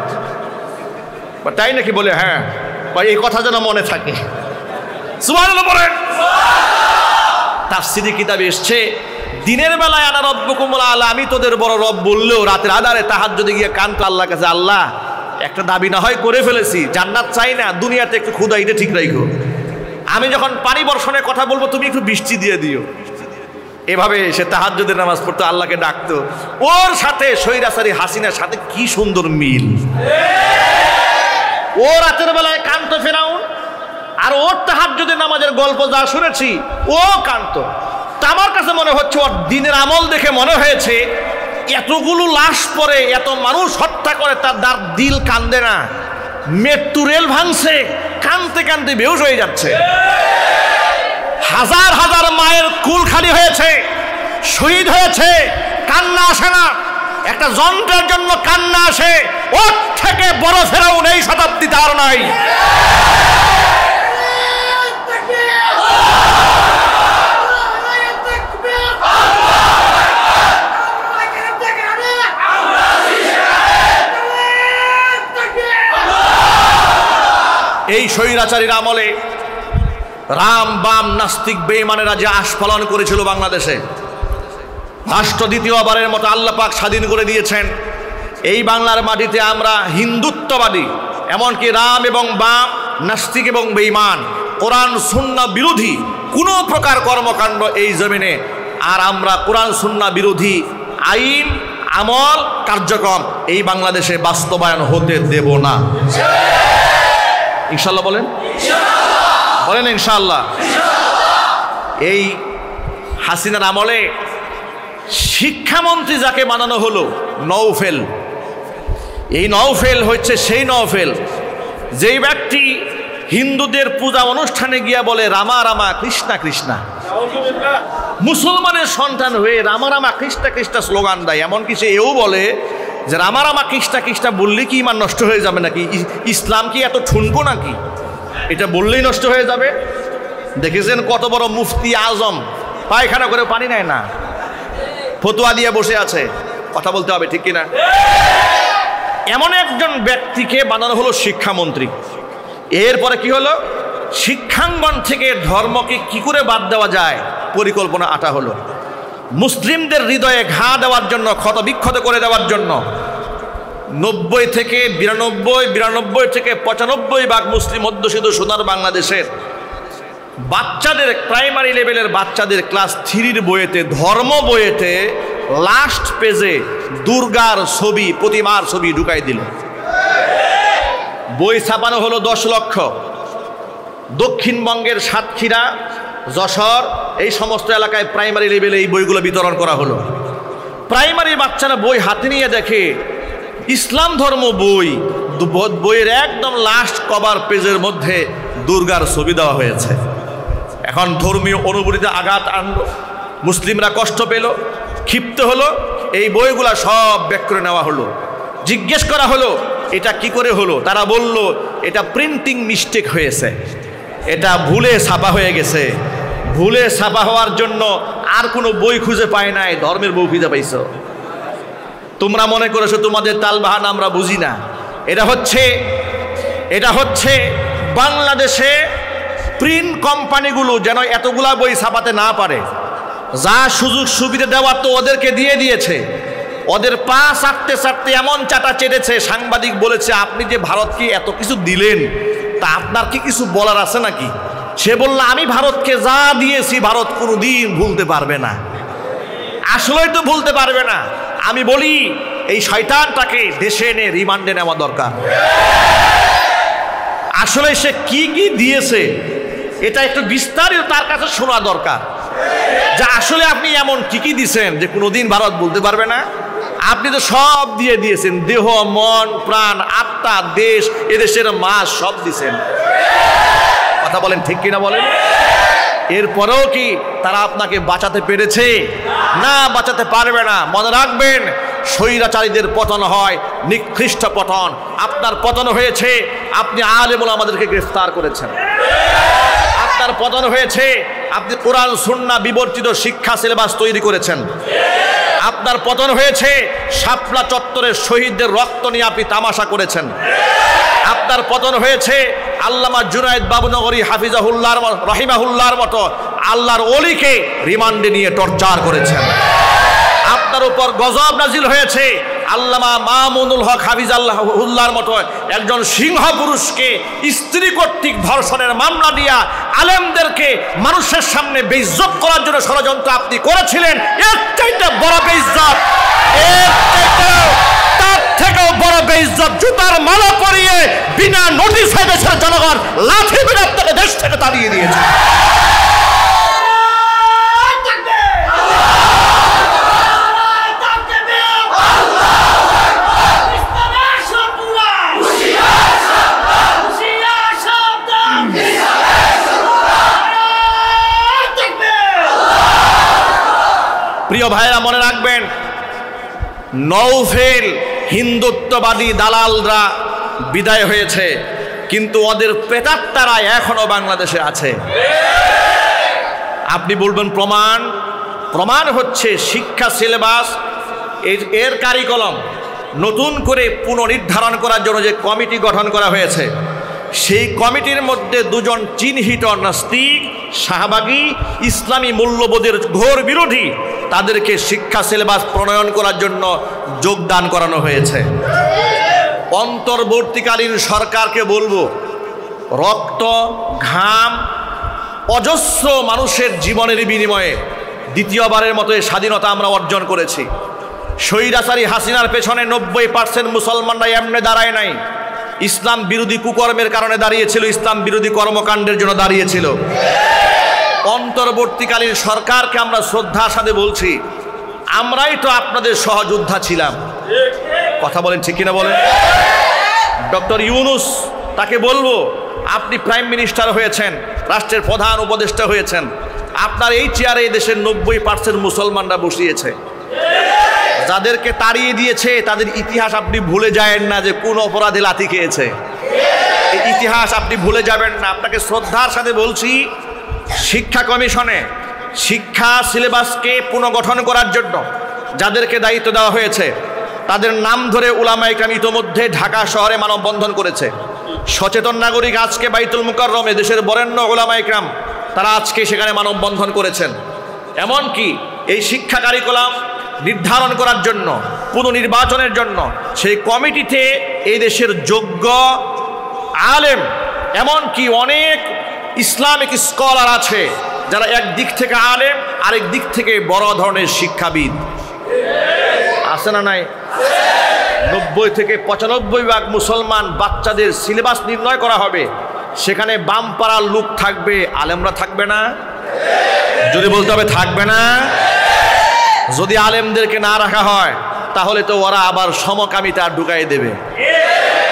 তাই নাকি? বলে হ্যাঁ, এই কথা যেন মনে থাকে। সুবহানাল্লাহ বলেন। তাফসীরি কিতাবে এসছে দিনের বেলায় আনা রব্বুকুমুল আলা, আমি তোদের বড় রব বললেও রাতের আধারে তাহাজ্জুদে গিয়ে কাঁদতো আল্লাহর কাছে, আল্লাহ একটা দাবি না হয় করে ফেলেছি, জান্নাত চাই না, দুনিয়াতে একটু ক্ষুধা এটা ঠিক রাখো, আমি যখন পানি বর্ষণের কথা বলবো তুমি একটু বৃষ্টি দিয়ে দিও। এভাবে সে তাহাজ্জুদের নামাজ পড়তো, আল্লাহকে ডাকতো। ওর সাথে স্বৈরাচারী হাসিনার সাথে কি সুন্দর মিল! ও রাতের বেলায় কাঁদতো ফেরাউন, আর ওর তাহাজ্জুদের নামাজের গল্প যা শুনেছি ও কাঁদতো। তা আমার কাছে মনে হচ্ছে ওর দিনের আমল দেখে মনে হয়েছে এতগুলো লাশ পরে, এত মানুষ হত্যা করে তার দিল কান্দে না। মেট্রো রেল ভাঙছে, কানতে কানতে বেহুশ হয়ে যাচ্ছে। হাজার হাজার মায়ের কুল খালি হয়েছে, শহীদ হয়েছে, কান্না আসে না। একটা যন্ত্রের জন্য কান্না আসে, ওর থেকে বড় ফেরাউন এই শতাব্দীতে আর নাই। এই স্বৈরাচারীর আমলে রাম বাম নাস্তিক বেঈমানেরা যে আস্ফালন করেছিল বাংলাদেশে, রাষ্ট্র দ্বিতীয়বারের মতো আল্লাহ পাক স্বাধীন করে দিয়েছেন। এই বাংলার মাটিতে আমরা হিন্দুত্ববাদী, এমনকি রাম এবং বাম, নাস্তিক এবং বেঈমান, কোরআন সুন্নাহ বিরোধী কোনো প্রকার কর্মকাণ্ড এই জমিনে আর আমরা কোরআন সুন্নাহ বিরোধী আইন আমল কার্যক্রম এই বাংলাদেশে বাস্তবায়ন হতে দেব না। ইনশাআল্লাহ বলেন, বলেন ইনশাআল্লাহ। এই হাসিনার আমলে শিক্ষামন্ত্রী যাকে বানানো হলো নওফেল, এই নওফেল হচ্ছে সেই নওফেল যেই ব্যক্তি হিন্দুদের পূজা অনুষ্ঠানে গিয়া বলে রামা রামা কৃষ্ণা কৃষ্ণা, মুসলমানের সন্তান হয়ে রামা রামা কৃষ্ণা কৃষ্ণা স্লোগান দেয়। এমনকি সে এও বলে যে রামা রামা কৃষ্ণা কৃষ্ণা বললে কি ইমান নষ্ট হয়ে যাবে নাকি, ইসলাম কি এত ঠুনকো নাকি, এটা বললেই নষ্ট হয়ে যাবে। দেখেছেন কত বড় মুফতি আজম পায়খানা করে পানি নেয় না, ফতোয়া দিয়ে বসে আছে, কথা বলতে হবে ঠিক কিনা। এমন একজন ব্যক্তিকে বানানো হলো শিক্ষামন্ত্রী। এরপরে কি হলো, শিক্ষাঙ্গন থেকে ধর্মকে কি করে বাদ দেওয়া যায় পরিকল্পনা আটা হলো। মুসলিমদের হৃদয়ে ঘা দেওয়ার জন্য, ক্ষত বিক্ষত করে দেওয়ার জন্য 90 থেকে 92, 92 থেকে 95% মুসলিম অধ্যুষিত সোনার বাংলাদেশের বাচ্চাদের, প্রাইমারি লেভেলের বাচ্চাদের ক্লাস 3-র বইয়েতে, ধর্ম বইয়েতে লাস্ট পেজে দুর্গার ছবি, প্রতিমার ছবি ঢুকাই দিল। বই ছাপানো হলো 10 লক্ষ। দক্ষিণবঙ্গের সাতক্ষীরা, যশোর এই সমস্ত এলাকায় প্রাইমারি লেভেলে এই বইগুলো বিতরণ করা হলো। প্রাইমারি বাচ্চারা বই হাতে নিয়ে দেখে ইসলাম ধর্ম বই, বইয়ের একদম লাস্ট কভার পেজের মধ্যে দুর্গার ছবি দেওয়া হয়েছে। এখন ধর্মীয় অনুভূতিতে আঘাত আনলো, মুসলিমরা কষ্ট পেল, ক্ষিপ্ত হলো, এই বইগুলা সব ব্যাক করে নেওয়া হলো। জিজ্ঞেস করা হলো এটা কি করে হলো, তারা বলল এটা প্রিন্টিং মিস্টেক হয়েছে, এটা ভুলে ছাপা হয়ে গেছে। ভুলে ছাপা হওয়ার জন্য আর কোনো বই খুঁজে পায় নাই, ধর্মের বই খুঁজে পাইছ। তোমরা মনে করেছো তোমাদের তালবাহান আমরা বুঝি না। এটা হচ্ছে বাংলাদেশে প্রিন্ট কোম্পানিগুলো যেন এতগুলা বই ছাপাতে না পারে, যা সুযোগ সুবিধা দেওয়ার তো ওদেরকে দিয়ে দিয়েছে। ওদের পা চাটতে চাটতে এমন চাটা চেটেছে, সাংবাদিক বলেছে আপনি যে ভারতকে এত কিছু দিলেন তা আপনার কি কিছু বলার আছে নাকি। সে বলল আমি ভারতকে যা দিয়েছি ভারত কোনোদিন ভুলতে পারবে না। আসলেই তো ভুলতে পারবে না। আমি বলি এই শয়তানটাকে দেশে এনে রিমান্ডে নেওয়া দরকার। আসলে সে কি কি দিয়েছে এটা একটু বিস্তারিত তার কাছে শোনা দরকার, যে আসলে আপনি এমন কি কি দিয়েছেন যে কোনোদিন ভারত বলতে পারবে না। আপনি তো সব দিয়ে দিয়েছেন, দেহ মন প্রাণ আত্মা দেশ, এদেশের মাস সব দিয়েছেন। কথা বলেন ঠিক কিনা বলেন। এরপরেও কি তারা আপনাকে বাঁচাতে পেরেছে? না, বাঁচাতে পারবে না। মনে রাখবেন স্বৈরাচারীদের পতন হয় নিকৃষ্ট পতন। আপনার পতন হয়েছে আপনি আলেম ওলামাদেরকে গ্রেফতার করেছেন, আপনার পতন হয়েছে আপনি কোরআন সুন্নাহ বিবর্তিত শিক্ষা সিলেবাস তৈরি করেছেন, আপনার পতন হয়েছে শাপলা চত্বরের শহীদদের রক্ত নিয়ে আপনি তামাশা করেছেন, আপনার পতন হয়েছে আল্লামা জুনায়েদ বাবুনগরী হাফিজাহুল্লাহর রহিমাহুল্লাহর মতো আল্লাহর ওলিকে রিমান্ডে নিয়ে টর্চার করেছেন, আপনার উপর গজব নাজিল হয়েছে আল্লামা মামুনুল হক হাফিজাহুল্লাহর মতো একজন সিংহ পুরুষকে স্ত্রী কর্তৃক ধর্ষণের মামলা দিয়া আলেমদেরকে মানুষের সামনে বেইজ্জত করার জন্য ষড়যন্ত্র আপনি করেছিলেন। এর চাইতে বড় বেইজ্জত, তার থেকেও বড় বেইজ্জত জুতার মালা পরিয়ে বিনা নোটিশে দেশের জনগণ লাঠি মেরে আপনাকে দেশ থেকে তাড়িয়ে দিয়েছে। প্রিয় ভাইরা মনে রাখবেন নওফেল হিন্দুত্ববাদী দালালরা বিদায় হয়েছে, কিন্তু ওদের প্রেতাত্মারা এখনো বাংলাদেশে আছে। আপনি বলবেন প্রমাণ? প্রমাণ হচ্ছে শিক্ষা সিলেবাস এর কারিকুলাম নতুন করে পুনর্নির্ধারণ করার জন্য যে কমিটি গঠন করা হয়েছে, সেই কমিটির মধ্যে দুজন চিহ্নিত নাস্তিক, শাহবাগী, ইসলামী মূল্যবোধের ঘোর বিরোধী, তাদেরকে শিক্ষা সিলেবাস প্রণয়ন করার জন্য যোগদান করানো হয়েছে। অন্তর্বর্তীকালীন সরকারকে বলবো, রক্ত, ঘাম, অজস্র মানুষের জীবনের বিনিময়ে দ্বিতীয়বারের মতো এই স্বাধীনতা আমরা অর্জন করেছি। স্বৈরাচারী হাসিনার পেছনে 90% মুসলমানরা এমনি দাঁড়ায় নাই, ইসলাম বিরোধী কুকর্মের কারণে দাঁড়িয়েছিল, ইসলাম বিরোধী কর্মকাণ্ডের জন্য দাঁড়িয়েছিল। অন্তর্বর্তীকালীন সরকারকে আমরা শ্রদ্ধার সাথে বলছি, আমরাই তো আপনাদের সহযোদ্ধা ছিলাম। কথা বলেন ঠিক কিনা বলেন? ডক্টর ইউনূস, তাকে বলবো, আপনি প্রাইম মিনিস্টার হয়েছেন, রাষ্ট্রের প্রধান উপদেষ্টা হয়েছেন, আপনার এই চেয়ারে এই দেশের 90% মুসলমানরা বসিয়েছে। যাদেরকে তাড়িয়ে দিয়েছে তাদের ইতিহাস আপনি ভুলে যাবেন না, যে কোন অপরাধে লাথি খেয়েছে, এই ইতিহাস আপনি ভুলে যাবেন না। আপনাকে শ্রদ্ধার সাথে বলছি, শিক্ষা কমিশনে শিক্ষা সিলেবাসকে পুনর্গঠন করার জন্য যাদেরকে দায়িত্ব দেওয়া হয়েছে, তাদের নাম ধরে উলামা ইকরাম ইতোমধ্যে ঢাকা শহরে মানববন্ধন করেছে। সচেতন নাগরিক আজকে বাইতুল মুকাররমে দেশের বরেণ্য উলামা ইকরাম তারা আজকে সেখানে মানববন্ধন করেছেন। এমনকি এই শিক্ষা কারিকুলাম নির্ধারণ করার জন্য, পুনর্নির্বাচনের জন্য সেই কমিটিতে এই দেশের যোগ্য আলেম, এমনকি অনেক ইসলামিক স্কলার আছে যারা একদিক থেকে আলেম, আরেক দিক থেকে বড় ধরনের শিক্ষাবিদ আছে না নাই? 90 থেকে 95% মুসলমান বাচ্চাদের সিলেবাস নির্ণয় করা হবে, সেখানে বামপাড়ার লোক থাকবে, আলেমরা থাকবে না? যদি বলতে হবে থাকবে না। যদি আলেমদেরকে না রাখা হয় তাহলে তো ওরা আবার সমকামিতা ঢুকাই দেবে,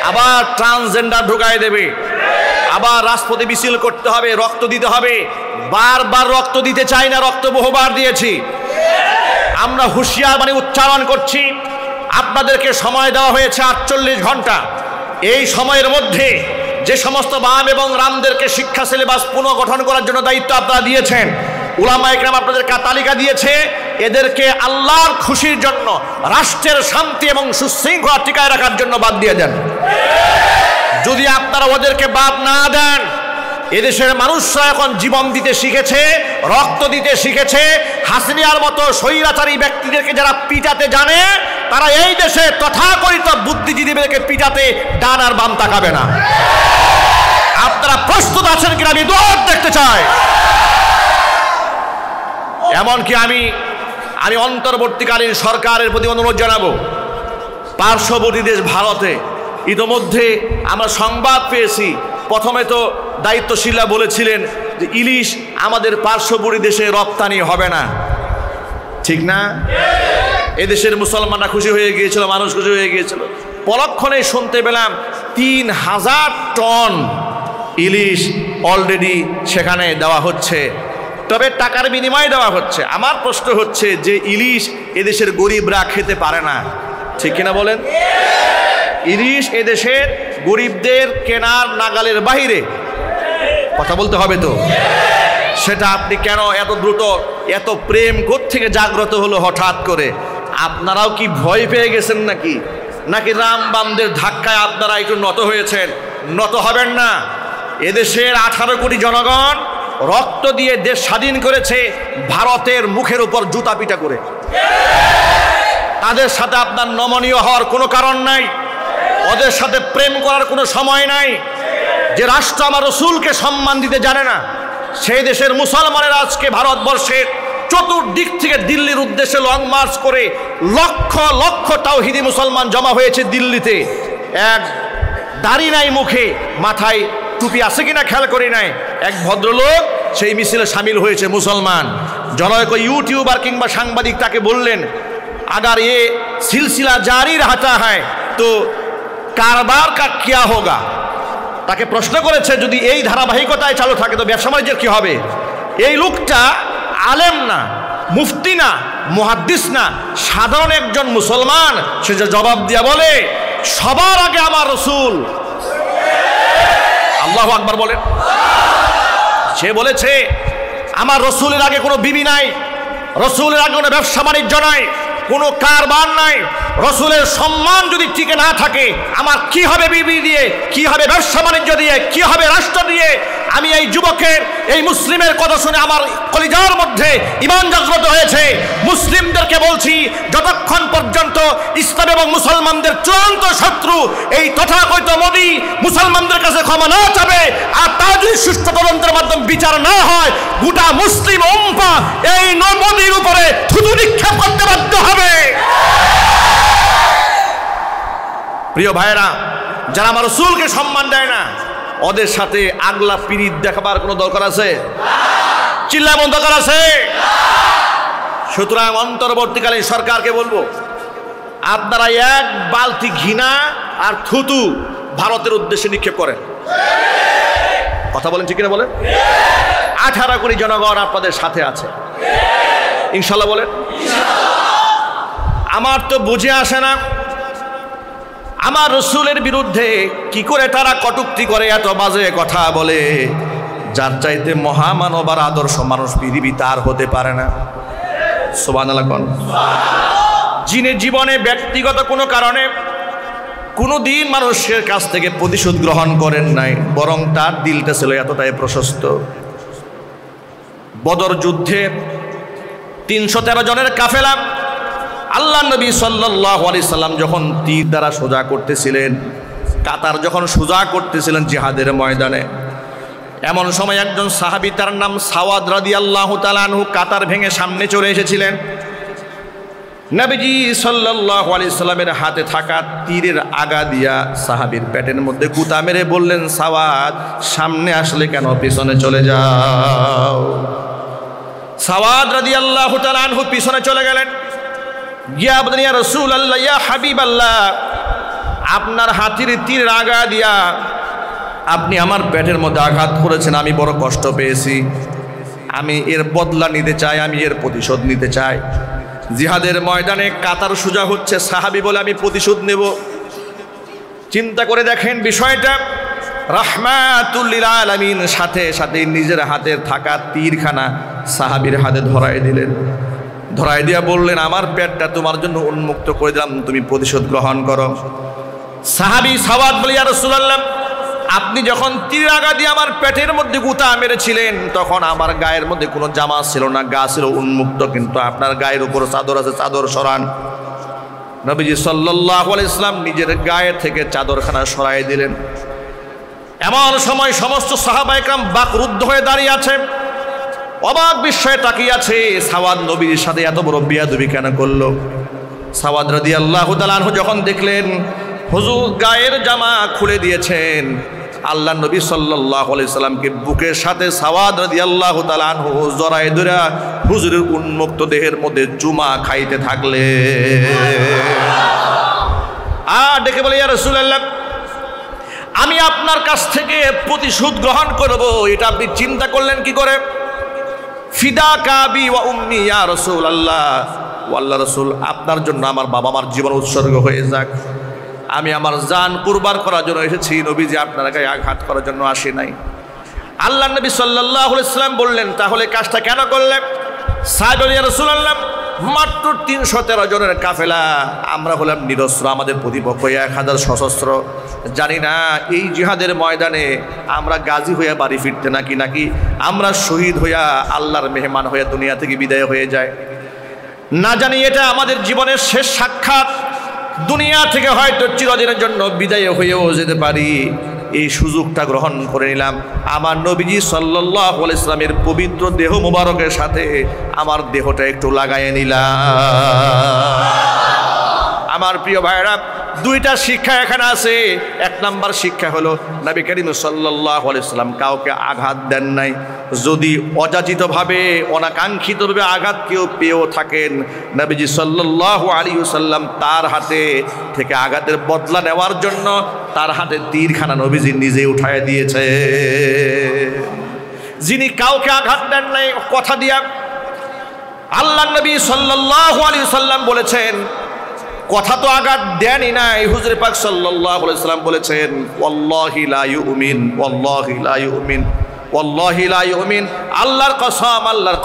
আবার ট্রান্সজেন্ডার ঢুকাই দেবে, আবার রাজপথে মিছিল করতে হবে, রক্ত দিতে হবে। বারবার রক্ত দিতে চাই না, রক্ত বহুবার দিয়েছি। আমরা হুঁশিয়ার মানে উচ্চারণ করছি, আপনাদেরকে সময় দেওয়া হয়েছে 48 ঘন্টা। এই সময়ের মধ্যে যে সমস্ত বাম এবং রামদেরকে শিক্ষা সিলেবাস পুনর্গঠন করার জন্য দায়িত্ব আপনারা দিয়েছেন, উলামা ইকরাম আপনাদেরকে তালিকা দিয়েছে, এদেরকে আল্লাহর খুশির জন্য, রাষ্ট্রের শান্তি এবং সুশৃঙ্খলা টিকায় রাখার জন্য বাদ দিয়ে দেন। যদি আপনারা ওদেরকে বাদ না দেন, এদেশের মানুষরা এখন জীবন দিতে শিখেছে, রক্ত দিতে শিখেছে। হাসিনার মতো স্বৈরাচারী ব্যক্তিদেরকে যারা পিটাতে জানে, তারা এই দেশে তথাকথিত বুদ্ধিজীবীদেরকে পিটাতে ডান আর বাম তাকাবে না। আপনারা প্রস্তুত আছেন কিনা আমি দৌড় দেখতে চাই। এমনকি আমি অন্তর্বর্তীকালীন সরকারের প্রতি অনুরোধ জানাবো, পার্শ্ববর্তী দেশ ভারতে ইতোমধ্যে আমরা সংবাদ পেয়েছি, প্রথমে তো দায়িত্বশীলরা বলেছিলেন যে ইলিশ আমাদের পার্শ্ববর্তী দেশে রপ্তানি হবে না, ঠিক না? এদেশের মুসলমানরা খুশি হয়ে গিয়েছিল, মানুষ খুশি হয়ে গিয়েছিল। পরক্ষণে শুনতে পেলাম 3000 টন ইলিশ অলরেডি সেখানে দেওয়া হচ্ছে, তবে টাকার বিনিময়ে দেওয়া হচ্ছে। আমার প্রশ্ন হচ্ছে যে ইলিশ এদেশের গরিবরা খেতে পারে না, ঠিক কিনা বলেন? ইলিশ এদেশের গরিবদের কেনার নাগালের বাইরে, কথা বলতে হবে তো। সেটা আপনি কেন এত দ্রুত, এত প্রেম কোত্থেকে জাগ্রত হলো হঠাৎ করে? আপনারাও কি ভয় পেয়ে গেছেন নাকি রাম বামদের ধাক্কায় আপনারা একটু নত হয়েছেন? নত হবেন না। এদেশের 18 কোটি জনগণ রক্ত দিয়ে দেশ স্বাধীন করেছে ভারতের মুখের উপর জুতা পিটা করে। তাদের সাথে আপনার নমনীয় হওয়ার কোনো কারণ নাই, ওদের সাথে প্রেম করার কোনো সময় নাই। যে রাষ্ট্র আমার রসুলকে সম্মান দিতে জানে না, সেই দেশের মুসলমানের আজকে ভারতবর্ষের চতুর্দিক থেকে দিল্লির উদ্দেশ্যে লং মার্চ করে লক্ষ লক্ষ তাওহীদি মুসলমান জমা হয়েছে দিল্লিতে। এক দাড়ি নাই মুখে, মাথায় টুপি আছে কিনা খেয়াল করি নাই, এক ভদ্রলোক সেই মিছিলে সামিল হয়েছে, মুসলমান। জনৈক ইউটিউবার কিংবা সাংবাদিক তাকে বললেন, আগার এ সিলসিলা জারি रहता है তো কারবার কা কিয়া হোগা। তাকে প্রশ্ন করেছে, যদি এই ধারাবাহিকতায় চালু থাকে তো ব্যবসা বাণিজ্যের কি হবে? এই লোকটা আলেম না, মুফতি না, মুহাদ্দিস না, সাধারণ একজন মুসলমান, সে যে জবাব দিয়া বলে সবার আগে আমার রসুল। আল্লাহু আকবার বলেন। সে বলেছে আমার রসুলের আগে কোনো বিবি নাই, রসুলের আগে কোনো ব্যবসা বাণিজ্য নাই, কোনো কারবার নাই। রসুলের সম্মান যদি টিকে না থাকে, আমার কি হবে বিবি দিয়ে, কি হবে ব্যবসা বাণিজ্য দিয়ে, কি হবে রাষ্ট্র দিয়ে? আমি এই যুবকের, এই মুসলিমের কথা শুনে আমার কলিজার মধ্যে ঈমান জাগ্রত হয়েছে। মুসলিমদেরকে বলছি, যতক্ষণ পর্যন্ত ইসলাম এবং মুসলমানদের চূড়ান্ত শত্রু এই তথাকথিত মোদি মুসলমানদের কাছে ক্ষমা না চাবে, আর তা যদি সুষ্ঠু তদন্তের মাধ্যমে বিচার না হয়, গোটা মুসলিম উম্মাহ এই মোদির উপরে থুতু নিক্ষেপ করতে বাধ্য হবে। প্রিয় ভাইয়েরা, যারা আমার রাসূলকে সম্মান দেয় না, ওদের সাথে আগলা পিরিত দেখাবার কোনো দরকার আছে? চিল্লাবো দরকার আছে? সুতরাং অন্তর্বর্তীকালীন সরকারকে বলবো, আপনারা এক বালতি ঘৃণা আর থুতু ভারতের উদ্দেশ্যে নিক্ষেপ করেন। কথা বলেন ঠিক কিনা বলেন? 18 কোটি জনগণ আপনাদের সাথে আছে, ইনশাল্লাহ বলেন। আমার তো বুঝে আসে না, আমার রসুলের বিরুদ্ধে কি করে তারা কটূক্তি করে, এত বাজে কথা বলে। যার চাইতে মহামানব আর আদর্শ মানুষ পৃথিবীতে আর হতে পারে না। সুবহানাল্লাহ কোন? যিনি জীবনে ব্যক্তিগত কোনো কারণে কোনো দিন মানুষের কাছ থেকে প্রতিশোধ গ্রহণ করেন নাই, বরং তার দিলটা ছিল এতটাই প্রশস্ত। বদর যুদ্ধে 313 জনের কাফেলা আল্লাহ নবী সাল্লাল্লাহু আলাইহি সাল্লাম যখন তীর দ্বারা সোজা করতেছিলেন, কাতার যখন সোজা করতেছিলেন জিহাদের ময়দানে, এমন সময় একজন সাহাবী, তার নাম সাওয়াদ রাদিয়াল্লাহু তাআলা আনহু, কাতার ভেঙে সামনে চলে এসেছিলেন। নবীজি সাল্লাল্লাহু আলাইহি সাল্লামের হাতে থাকা তীরের আগা দিয়া সাহাবীর পেটের মধ্যে গুতা মেরে বললেন, সাওয়াদ, সামনে আসলে কেন, পিছনে চলে যাও। সাওয়াদ রাদিয়াল্লাহু তাআলা আনহু পিছনে চলে গেলেন। গিয়া বললেন, ইয়া রাসূলুল্লাহ, ইয়া হাবিবাল্লাহ, আপনার হাতির তীর আগা দিয়া আপনি আমার পেটের মধ্যে আঘাত করেছেন, আমি বড় কষ্ট পেয়েছি, আমি এর বদলা নিতে চাই, আমি এর প্রতিশোধ নিতে চাই। জিহাদের ময়দানে কাতার সোজা হচ্ছে, সাহাবী বলে আমি প্রতিশোধ নেব। চিন্তা করে দেখেন বিষয়টা, রাহমাতুল লিল আলামিন সাথে সাথে নিজের হাতের থাকা তীরখানা সাহাবীর হাতে ধরাই দিলেন। ধরাই দিয়া বললেন, আমার পেটটা তোমার জন্য উন্মুক্ত করে দিলাম, তুমি প্রতিশোধ গ্রহণ করো। সাহাবী সাওয়াদ বলে, ইয়া রাসূলুল্লাহ, আপনি যখন তীর আগা দিয়ে আমার পেটের মধ্যে গুতা মেরেছিলেন, তখন আমার গায়ের মধ্যে কোনো জামা ছিল না, গা ছিল উন্মুক্ত, কিন্তু আপনার গায়ের উপর চাদর আছে, চাদর সরান। নবীজি সাল্লাল্লাহু আলাইহি সাল্লাম নিজের গায়ে থেকে চাদরখানা সরাই দিলেন। এমন সময় সমস্ত সাহাবায়ে কেরাম বাকরুদ্ধ হয়ে দাঁড়িয়ে আছে, অবাক বিস্ময়ে তাকিয়ে আছে, সাওয়াদ নবীর সাথে এত বড় বেয়াদবি কেন করলো? সাওয়াদ রাদিয়াল্লাহু তাআলা আনহু যখন দেখলেন হুজুর গায়ের জামা খুলে দিয়েছেন, আল্লাহ নবী সাল্লাল্লাহু আলাইহি সাল্লামকে বুকের সাথে সাওয়াদ রাদিয়াল্লাহু তাআলা আনহু জড়ায় ধরে হুজুরের উন্মুক্ত দেহের মধ্যে চুমা খাইতে থাকলে। ডেকে বলে, ইয়া রাসূলুল্লাহ, আমি আপনার কাছ থেকে প্রতিশোধ গ্রহণ করব, এটা আপনি চিন্তা করলেন কি করে? ফিদাকা আবি ওয়া উম্মি ইয়া রাসূলুল্লাহ, ও আল্লাহর রাসূল, আপনার জন্য আমার বাবা মার জীবন উৎসর্গ হয়ে যাক, আমি আমার জান কুরবান করার জন্য এসেছি, নবীজি আপনার গায়ে আঘাত করার জন্য আসি নাই। আল্লাহ নবী সাল্লাল্লাহু আলাইহি সাল্লাম বললেন, তাহলে কাজটা কেন করলেন? সাহাবী বললেন, ইয়া রাসূলুল্লাহ, মাত্র 313 জনের কাফেলা, আমরা হলাম নিরস্ত্র, আমাদের প্রতিপক্ষ 1000 সশস্ত্র। জানি না এই জিহাদের ময়দানে আমরা গাজী হইয়া বাড়ি ফিরতে নাকি আমরা শহীদ হইয়া আল্লাহর মেহমান হইয়া দুনিয়া থেকে বিদায় হয়ে যায়। না জানি এটা আমাদের জীবনের শেষ সাক্ষাৎ, দুনিয়া থেকে হয়তো চিরদিনের জন্য বিদায় হয়েও যেতে পারি। এই সুযোগটা গ্রহণ করে নিলাম, আমার নবীজি সাল্লাল্লাহু আলাইহি সাল্লামের পবিত্র দেহ মুবারকের সাথে আমার দেহটা একটু লাগাইয়ে নিলাম। আমার প্রিয় ভাইরা, দুইটা শিক্ষা এখানে আছে। এক নাম্বার শিক্ষা হলো, নবী করিম সাল্লাল্লাহু আলাইহি সাল্লাম কাউকে আঘাত দেন নাই। যদি অযাচিতভাবে অনাকাঙ্ক্ষিতভাবে আঘাত কেউ পেয়েও থাকেন, নবীজি সাল্লাল্লাহু আলাইহি সাল্লাম তার হাতে থেকে আঘাতের বদলা নেওয়ার জন্য তার হাতে তীরখানা নবীজি নিজে উঠায় দিয়েছে। যিনি কাউকে আঘাত দেন নাই, কথা দিয়া আল্লাহ নবী সাল্লাল্লাহু আলাইহি ওয়াসাল্লাম বলেছেন, কথা তো আঘাত দেনই নাই, হুজুর পাক সাল্লাল্লাহু আলাইহি ওয়াসাল্লাম বলেছেন, ওয়াল্লাহি লা ইউমিন, ওয়াল্লাহি লা ইউমিন, ওয়াল্লাহি লা ইউমিন, আল্লাহর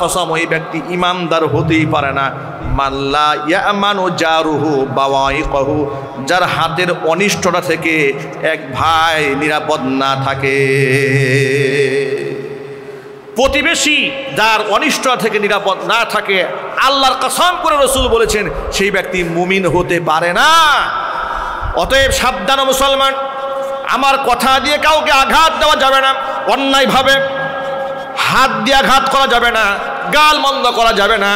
কসম ওই ব্যক্তি ইমানদার হতেই পারে না, মাল্লা ইয়ামানু জারুহু বাওয়াইকহু, যার হাতের অনিষ্টতা থেকে এক ভাই নিরাপদ না থাকে। প্রতিবেশী যার অনিষ্টতা থেকে নিরাপদ না থাকে, আল্লাহর কসম করে রাসূল বলেছেন সেই ব্যক্তি মুমিন হতে পারে না। অতএব সাবধান মুসলমান, আমার কথা দিয়ে কাউকে আঘাত দেওয়া যাবে না, অন্যায়ভাবে হাত দিয়ে আঘাত করা যাবে না, গাল মন্দ করা যাবে না।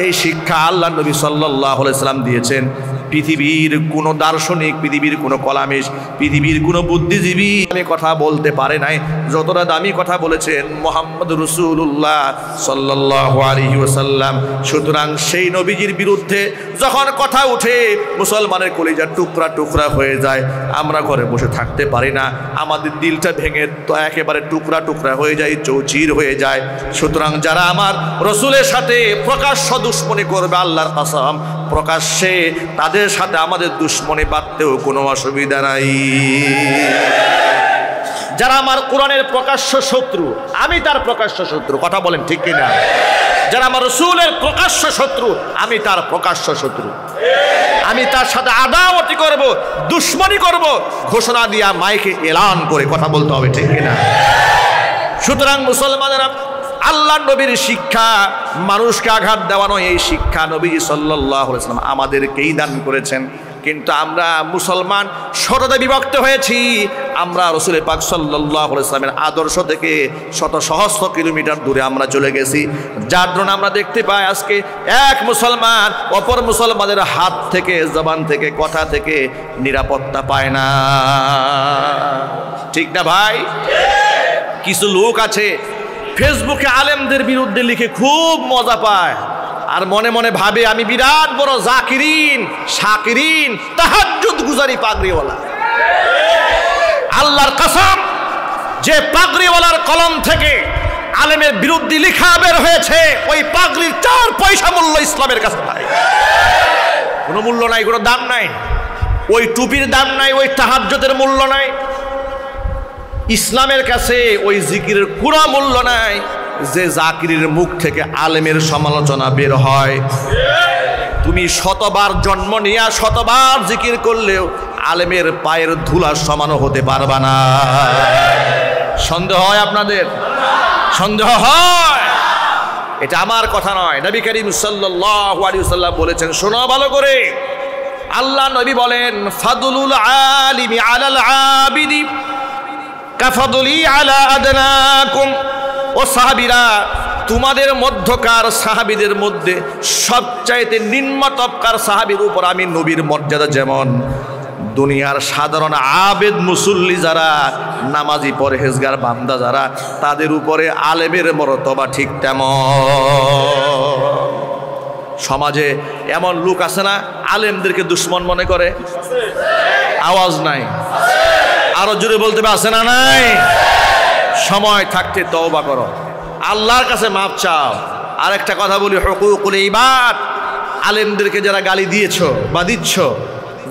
এই শিক্ষা আল্লাহ নবী সাল্লাল্লাহু আলাইহি ওয়াসাল্লাম দিয়েছেন। পৃথিবীর কোনো দার্শনিক, পৃথিবীর কোনো কলামিস্ট, পৃথিবীর কোনো বুদ্ধিজীবী আমি কথা বলতে পারে নাই যতটা দামি কথা বলেছেন মুহাম্মদ রাসূলুল্লাহ সাল্লাল্লাহু আলাইহি ওয়াসাল্লাম। সুতরাং সেই নবীজির বিরুদ্ধে যখন কথা উঠে মুসলমানের কলিজা টুকরা টুকরা হয়ে যায়, আমরা ঘরে বসে থাকতে পারি না, আমাদের দিলটা ভেঙে তো একেবারে টুকরা টুকরা হয়ে যায়, চৌচির হয়ে যায়। সুতরাং যারা আমার রসুলের সাথে প্রকাশ্য দুশ্মনী করবে, আল্লাহর কসম প্রকাশ্যে তাদের সাথে আমাদের দুশ্মনী বাঁধতেও কোনো অসুবিধা নাই। যারা আমার কোরআনের প্রকাশ্য শত্রু, আমি তার প্রকাশ্য শত্রু, কথা বলেন ঠিক কিনা? যারা আমার রসুলের প্রকাশ্য শত্রু, আমি তার প্রকাশ্য শত্রু, আমি তার সাথে আদাওয়াতি করব, দুশ্মনী করব, ঘোষণা দিয়া মাইকে এলান করে কথা বলতে হবে, ঠিক কিনা? সুতরাং মুসলমানেরা, আল্লাহ নবীর শিক্ষা মানুষকে আঘাত দেওয়া নয়, এই শিক্ষা নবী সাল্লাল্লাহু আলাইহি ওয়াসাল্লাম আমাদেরকেই দান করেছেন। কিন্তু আমরা মুসলমান শততে বিভক্ত হয়েছি, আমরা রাসূল পাক সাল্লাল্লাহু আলাইহি ওয়াসাল্লামের আদর্শ থেকে শত সহস্র কিলোমিটার দূরে আমরা চলে গেছি। যার জন্য আমরা দেখতে পাই আজকে এক মুসলমান অপর মুসলমানের হাত থেকে, জবান থেকে, কথা থেকে নিরাপত্তা পায় না, ঠিক না ভাই? কিছু লোক আছে ফেসবুকে আলেমদের বিরুদ্ধে লিখে খুব মজা পায়, আর মনে মনে ভাবে আমি বিরাট বড় জাকিরিন, শাকিরিন, তাহাজ্জুদ গুজারি পাগড়িওয়ালা। আল্লাহর কসম, যে পাগড়িওয়ালার কলম থেকে আলেমের বিরুদ্ধে লেখা বের হয়েছে, ওই পাগড়ির 4 পয়সা মূল্য ইসলামের কাছে নাই, কোনো মূল্য নাই, কোনো দাম নাই। ওই টুপির দাম নাই, ওই তাহাজ্জুদের মূল্য নাই, ইসলামের কাছে ওই জিকিরের কোনো মূল্য নাই যে জাকিরের মুখ থেকে আলেমের সমালোচনা বের হয়। তুমি শতবার জন্ম নিয়ে শতবার জিকির করলেও আলেমের পায়ের ধুলার সমানও হতে পারবা না। সন্দেহ হয় আপনাদের? সন্দেহ হয়? এটা আমার কথা নয়, নবী করিম সাল্লাল্লাহু আলাইহি ওয়াসাল্লাম বলেছেন, শোনো ভালো করে। আল্লাহ নবী বলেন, ফাদলুল আলিমি আলাল আবিদি কাফাদুলি আলা আদনাকুম। ও সাহাবীরা, তোমাদের মধ্যকার সাহাবীদের মধ্যে সবচাইতে নিম্ন তবকার সাহাবীর উপর আমি নবীর মর্যাদা যেমন, দুনিয়ার সাধারণ আবেদ মুসল্লি যারা, নামাজি পরহেজগার বান্দা যারা, তাদের উপরে আলেমের মর্তবা ঠিক তেমন। সমাজে এমন লোক আছে না আলেমদেরকে দুশ্মন মনে করে? আওয়াজ নাই, আরো জোরে বলতে হবে, আছে না নাই? সময় থাকতে তওবা করো, আল্লাহর কাছে মাপ চাও। আর একটা কথা বলি, হুকুকুল ইবাদ, আলেমদেরকে যারা গালি দিয়েছো বা দিচ্ছ,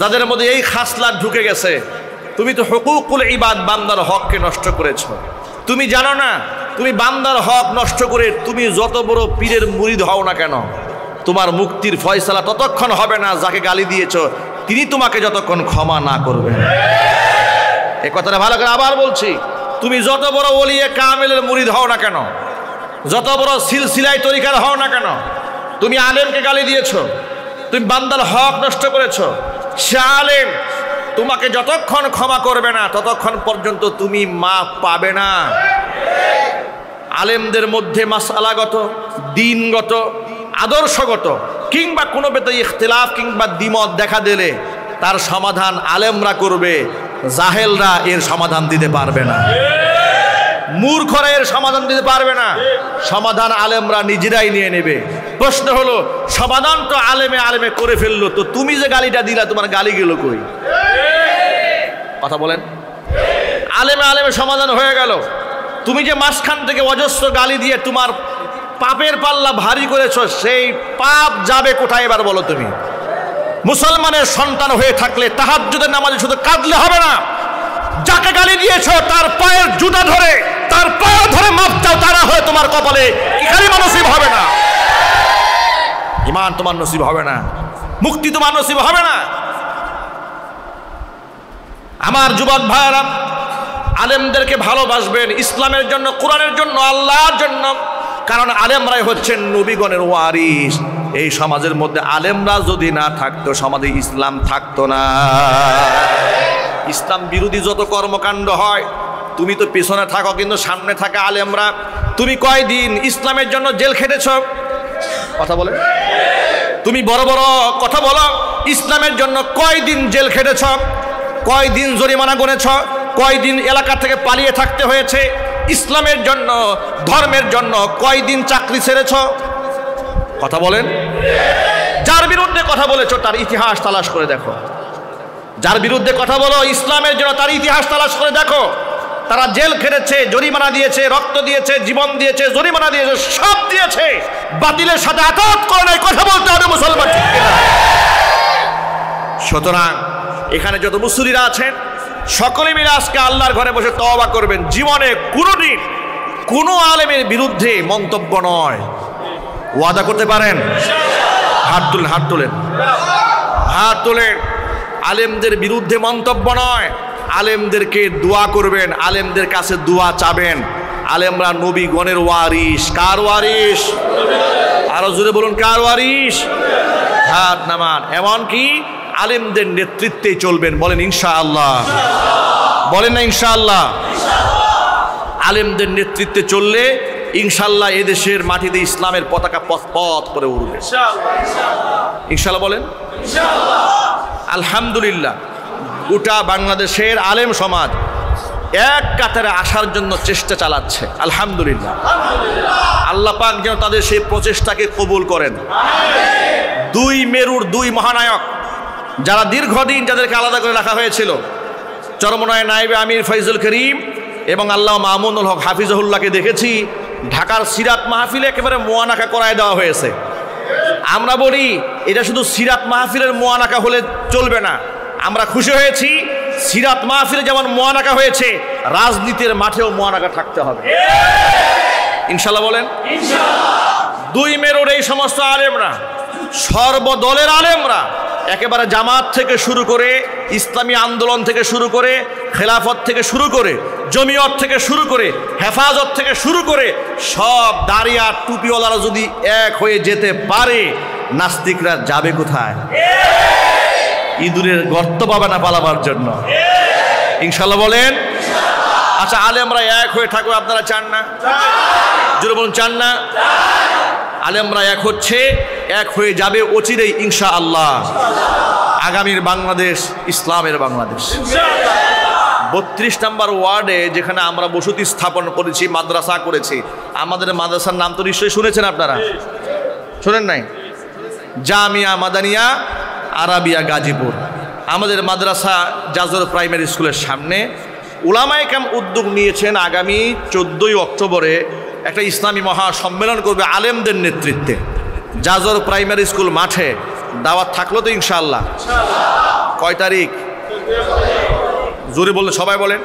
যাদের মধ্যে এই খাসলাত ঢুকে গেছে, তুমি তো হুকুকুল ইবাদ, বান্দার হককে নষ্ট করেছো। তুমি জানো না, তুমি বান্দার হক নষ্ট করে তুমি যত বড় পীরের মুরিদ হও না কেন, তোমার মুক্তির ফয়সালা ততক্ষণ হবে না যাকে গালি দিয়েছো তিনি তোমাকে যতক্ষণ ক্ষমা না করবেন। এই কথাটা ভালো করে আবার বলছি, তুমি যত বড় ওলিয়ে কামেলের মুরিদ হও না কেন, যত বড় সিলসিলাই তরিকার হও না কেন, তুমি আলেমকে গালি দিয়েছো, তুমি বান্দার হক নষ্ট করেছো, সে আলেম তোমাকে যতক্ষণ ক্ষমা করবে না ততক্ষণ পর্যন্ত তুমি মাফ পাবে না। আলেমদের মধ্যে মাসআলাগত, দ্বীনগত, আদর্শগত কিংবা কোনো বেতে ইখতিলাফ কিংবা দ্বিমত দেখা দিলে তার সমাধান আলেমরা করবে, জাহেলরা এর সমাধান দিতে পারবে না, মূর্খরা এর সমাধান দিতে পারবে না, সমাধান আলেমরা নিজেরাই নিয়ে নেবে। প্রশ্ন হলো, সমাধান তো আলেমে আলেমে করে ফেললো, তো তুমি যে গালিটা দিলা তোমার গালি গেল কই? কথা বলেন। আলেমে আলেমে সমাধান হয়ে গেল, তুমি যে মাঝখান থেকে অজস্র গালি দিয়ে তোমার পাপের পাল্লা ভারী করেছো, সেই পাপ যাবে কোথায় এবার বলো তুমি? মুসলমানের সন্তান হয়ে থাকলে তাহাজ্জুদের নামাজে শুধু কাঁদলে হবে না, যাকে গালি দিয়েছো তার পায়ের জুতা ধরে, তার পায়ে ধরে মাপ চাও, তারা হয়ে তোমার কপালে কালিমা নসিব হবে না, ঈমান তোমার নসিব হবে না, মুক্তি তোমার নসিব হবে না। আমার যুবক ভাইরা, আলেমদেরকে ভালোবাসবেন ইসলামের জন্য, কোরআনের জন্য, আল্লাহর জন্য, কারণ আলেমরাই হচ্ছেন নবীগণের ওয়ারিস। এই সমাজের মধ্যে আলেমরা যদি না থাকতো সমাজে ইসলাম থাকতো না। ইসলাম বিরোধী যত কর্মকাণ্ড হয়, তুমি তো পিছনে থাকো কিন্তু সামনে থাকে আলেমরা। তুমি কয়দিন ইসলামের জন্য জেল খেটেছ? কথা বলে, তুমি বড় বড় কথা বলো, ইসলামের জন্য কয়দিন জেল খেটেছ, কয়দিন জরিমানা গুনেছ, কয়দিন এলাকা থেকে পালিয়ে থাকতে হয়েছে, ইসলামের জন্য, ধর্মের জন্য কয়দিন চাকরি ছেড়েছ? কথা বলেন। যার বিরুদ্ধে কথা বলেছ তার ইতিহাস তালাশ করে দেখো, যার বিরুদ্ধে কথা বলো ইসলামের জন্য তার ইতিহাস তালাশ করে দেখো। তারা জেল খেটেছে, জরিমানা দিয়েছে, রক্ত দিয়েছে, জীবন দিয়েছে, জরিমানা দিয়েছে, সব দিয়েছে, বাতিলের সাথে আতাত করে নাই। কথা বলতে হবে মুসলমান, ঠিক কিনা? সুতরাং এখানে যত মুসল্লিরা আছেন সকলে মিলে আজকে আল্লাহর ঘরে বসে তওবা করবেন। জীবনে কোনোদিন কোনো আলেমের বিরুদ্ধে মন্তব্য নয়, ওয়াদা করতে পারেন? হাত তুলেন, হাত তুলেন, হাত তুলেন। আলেমদের বিরুদ্ধে মন্তব্য নয়, আলেমদেরকে দোয়া করবেন, আলেমদের কাছে দোয়া চাবেন। আলেমরা নবীগণের ওয়ারিস। কার ওয়ারিস? আরো জোরে বলুন, কার ওয়ারিস? হাত নামান। এমনকি আলেমদের নেতৃত্বে চলবেন। বলেন ইনশাআল্লাহ, বলেন না ইনশাআল্লাহ। আলেমদের নেতৃত্বে চললে ইনশাআল্লাহ এদেশের মাটিতে ইসলামের পতাকা পথ পথ করে উড়বে ইনশাআল্লাহ। বলেন আলহামদুলিল্লাহ। গোটা বাংলাদেশের আলেম সমাজ এক কাতারে আসার জন্য চেষ্টা চালাচ্ছে, আলহামদুলিল্লাহ। আল্লাহ পাক যেন তাদের সেই প্রচেষ্টাকে কবুল করেন। দুই মেরুর দুই মহানায়ক, যারা দীর্ঘদিন যাদেরকে আলাদা করে রাখা হয়েছিল, চরমনায় নায়েবে আমির ফয়জুল করিম এবং আল্লাহ মামুনুল হক হাফিজহুল্লাহকে দেখেছি ঢাকার সিরাত মাহফিলে একেবারে মোয়ানাকা করায় দেওয়া হয়েছে। আমরা বলি এটা শুধু সিরাত মাহফিলের মোয়ানাকা হলে চলবে না। আমরা খুশি হয়েছি সিরাত মাহফিলে যেমন মোয়ানাকা হয়েছে, রাজনীতির মাঠেও মোয়ানাকা থাকতে হবে ইনশাল্লাহ। বলেন দুই মেরুর এই সমস্ত আলেমরা, সর্বদলের আলেমরা, একেবারে জামাত থেকে শুরু করে, ইসলামী আন্দোলন থেকে শুরু করে, খেলাফত থেকে শুরু করে, জমিয়ত থেকে শুরু করে, হেফাজত থেকে শুরু করে, সব দাঁড়িয়ে টুপিওয়ালারা যদি এক হয়ে যেতে পারে, নাস্তিকরা যাবে কোথায়? ইঁদুরের গর্ত পাবে না পালাবার জন্য ইনশাল্লাহ। বলেন আচ্ছা, আলেমরা এক হয়ে থাকবে, আপনারা চান না? জোরে বলুন, চান না? আলেমরা এক হচ্ছে, এক হয়ে যাবে অচিরেই ইনশাআল্লাহ। আগামীর বাংলাদেশ ইসলামের বাংলাদেশ। 32 নম্বর ওয়ার্ডে যেখানে আমরা বসতি স্থাপন করেছি, মাদ্রাসা করেছি, আমাদের মাদ্রাসার নাম তো নিশ্চয়ই শুনেছেন আপনারা, শোনেন নাই? জামিয়া মাদানিয়া আরাবিয়া গাজীপুর। আমাদের মাদ্রাসা জাজর প্রাইমারি স্কুলের সামনে উলামায়ে কেরাম উদ্যোগ নিয়েছেন আগামী 14ই অক্টোবরে একটা ইসলামী মহাসম্মেলন করবে আলেমদের নেতৃত্বে জাজর প্রাইমারি স্কুল মাঠে। দাওয়াত থাকলো তো ইনশাআল্লাহ? কয় তারিখ? জোরে বললে সবাই বলেন।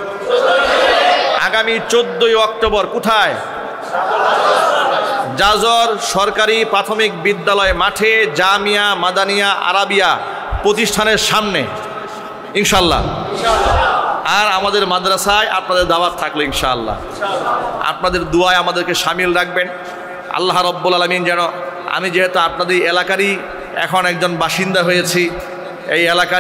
আগামী 14ই অক্টোবর। কোথায়? জাজর সরকারি প্রাথমিক বিদ্যালয় মাঠে, জামিয়া মাদানিয়া আরাবিয়া প্রতিষ্ঠানের সামনে ইনশাআল্লাহ। আর আমাদের মাদ্রাসায় আপনাদের দাওয়াত থাকলো ইনশাআল্লাহ। আপনাদের দুয়ায় আমাদেরকে শামিল রাখবেন। আল্লাহ রব্বুল আলামিন যেন, আমি যেহেতু আপনাদের এলাকারই এখন একজন বাসিন্দা হয়েছি, এই এলাকার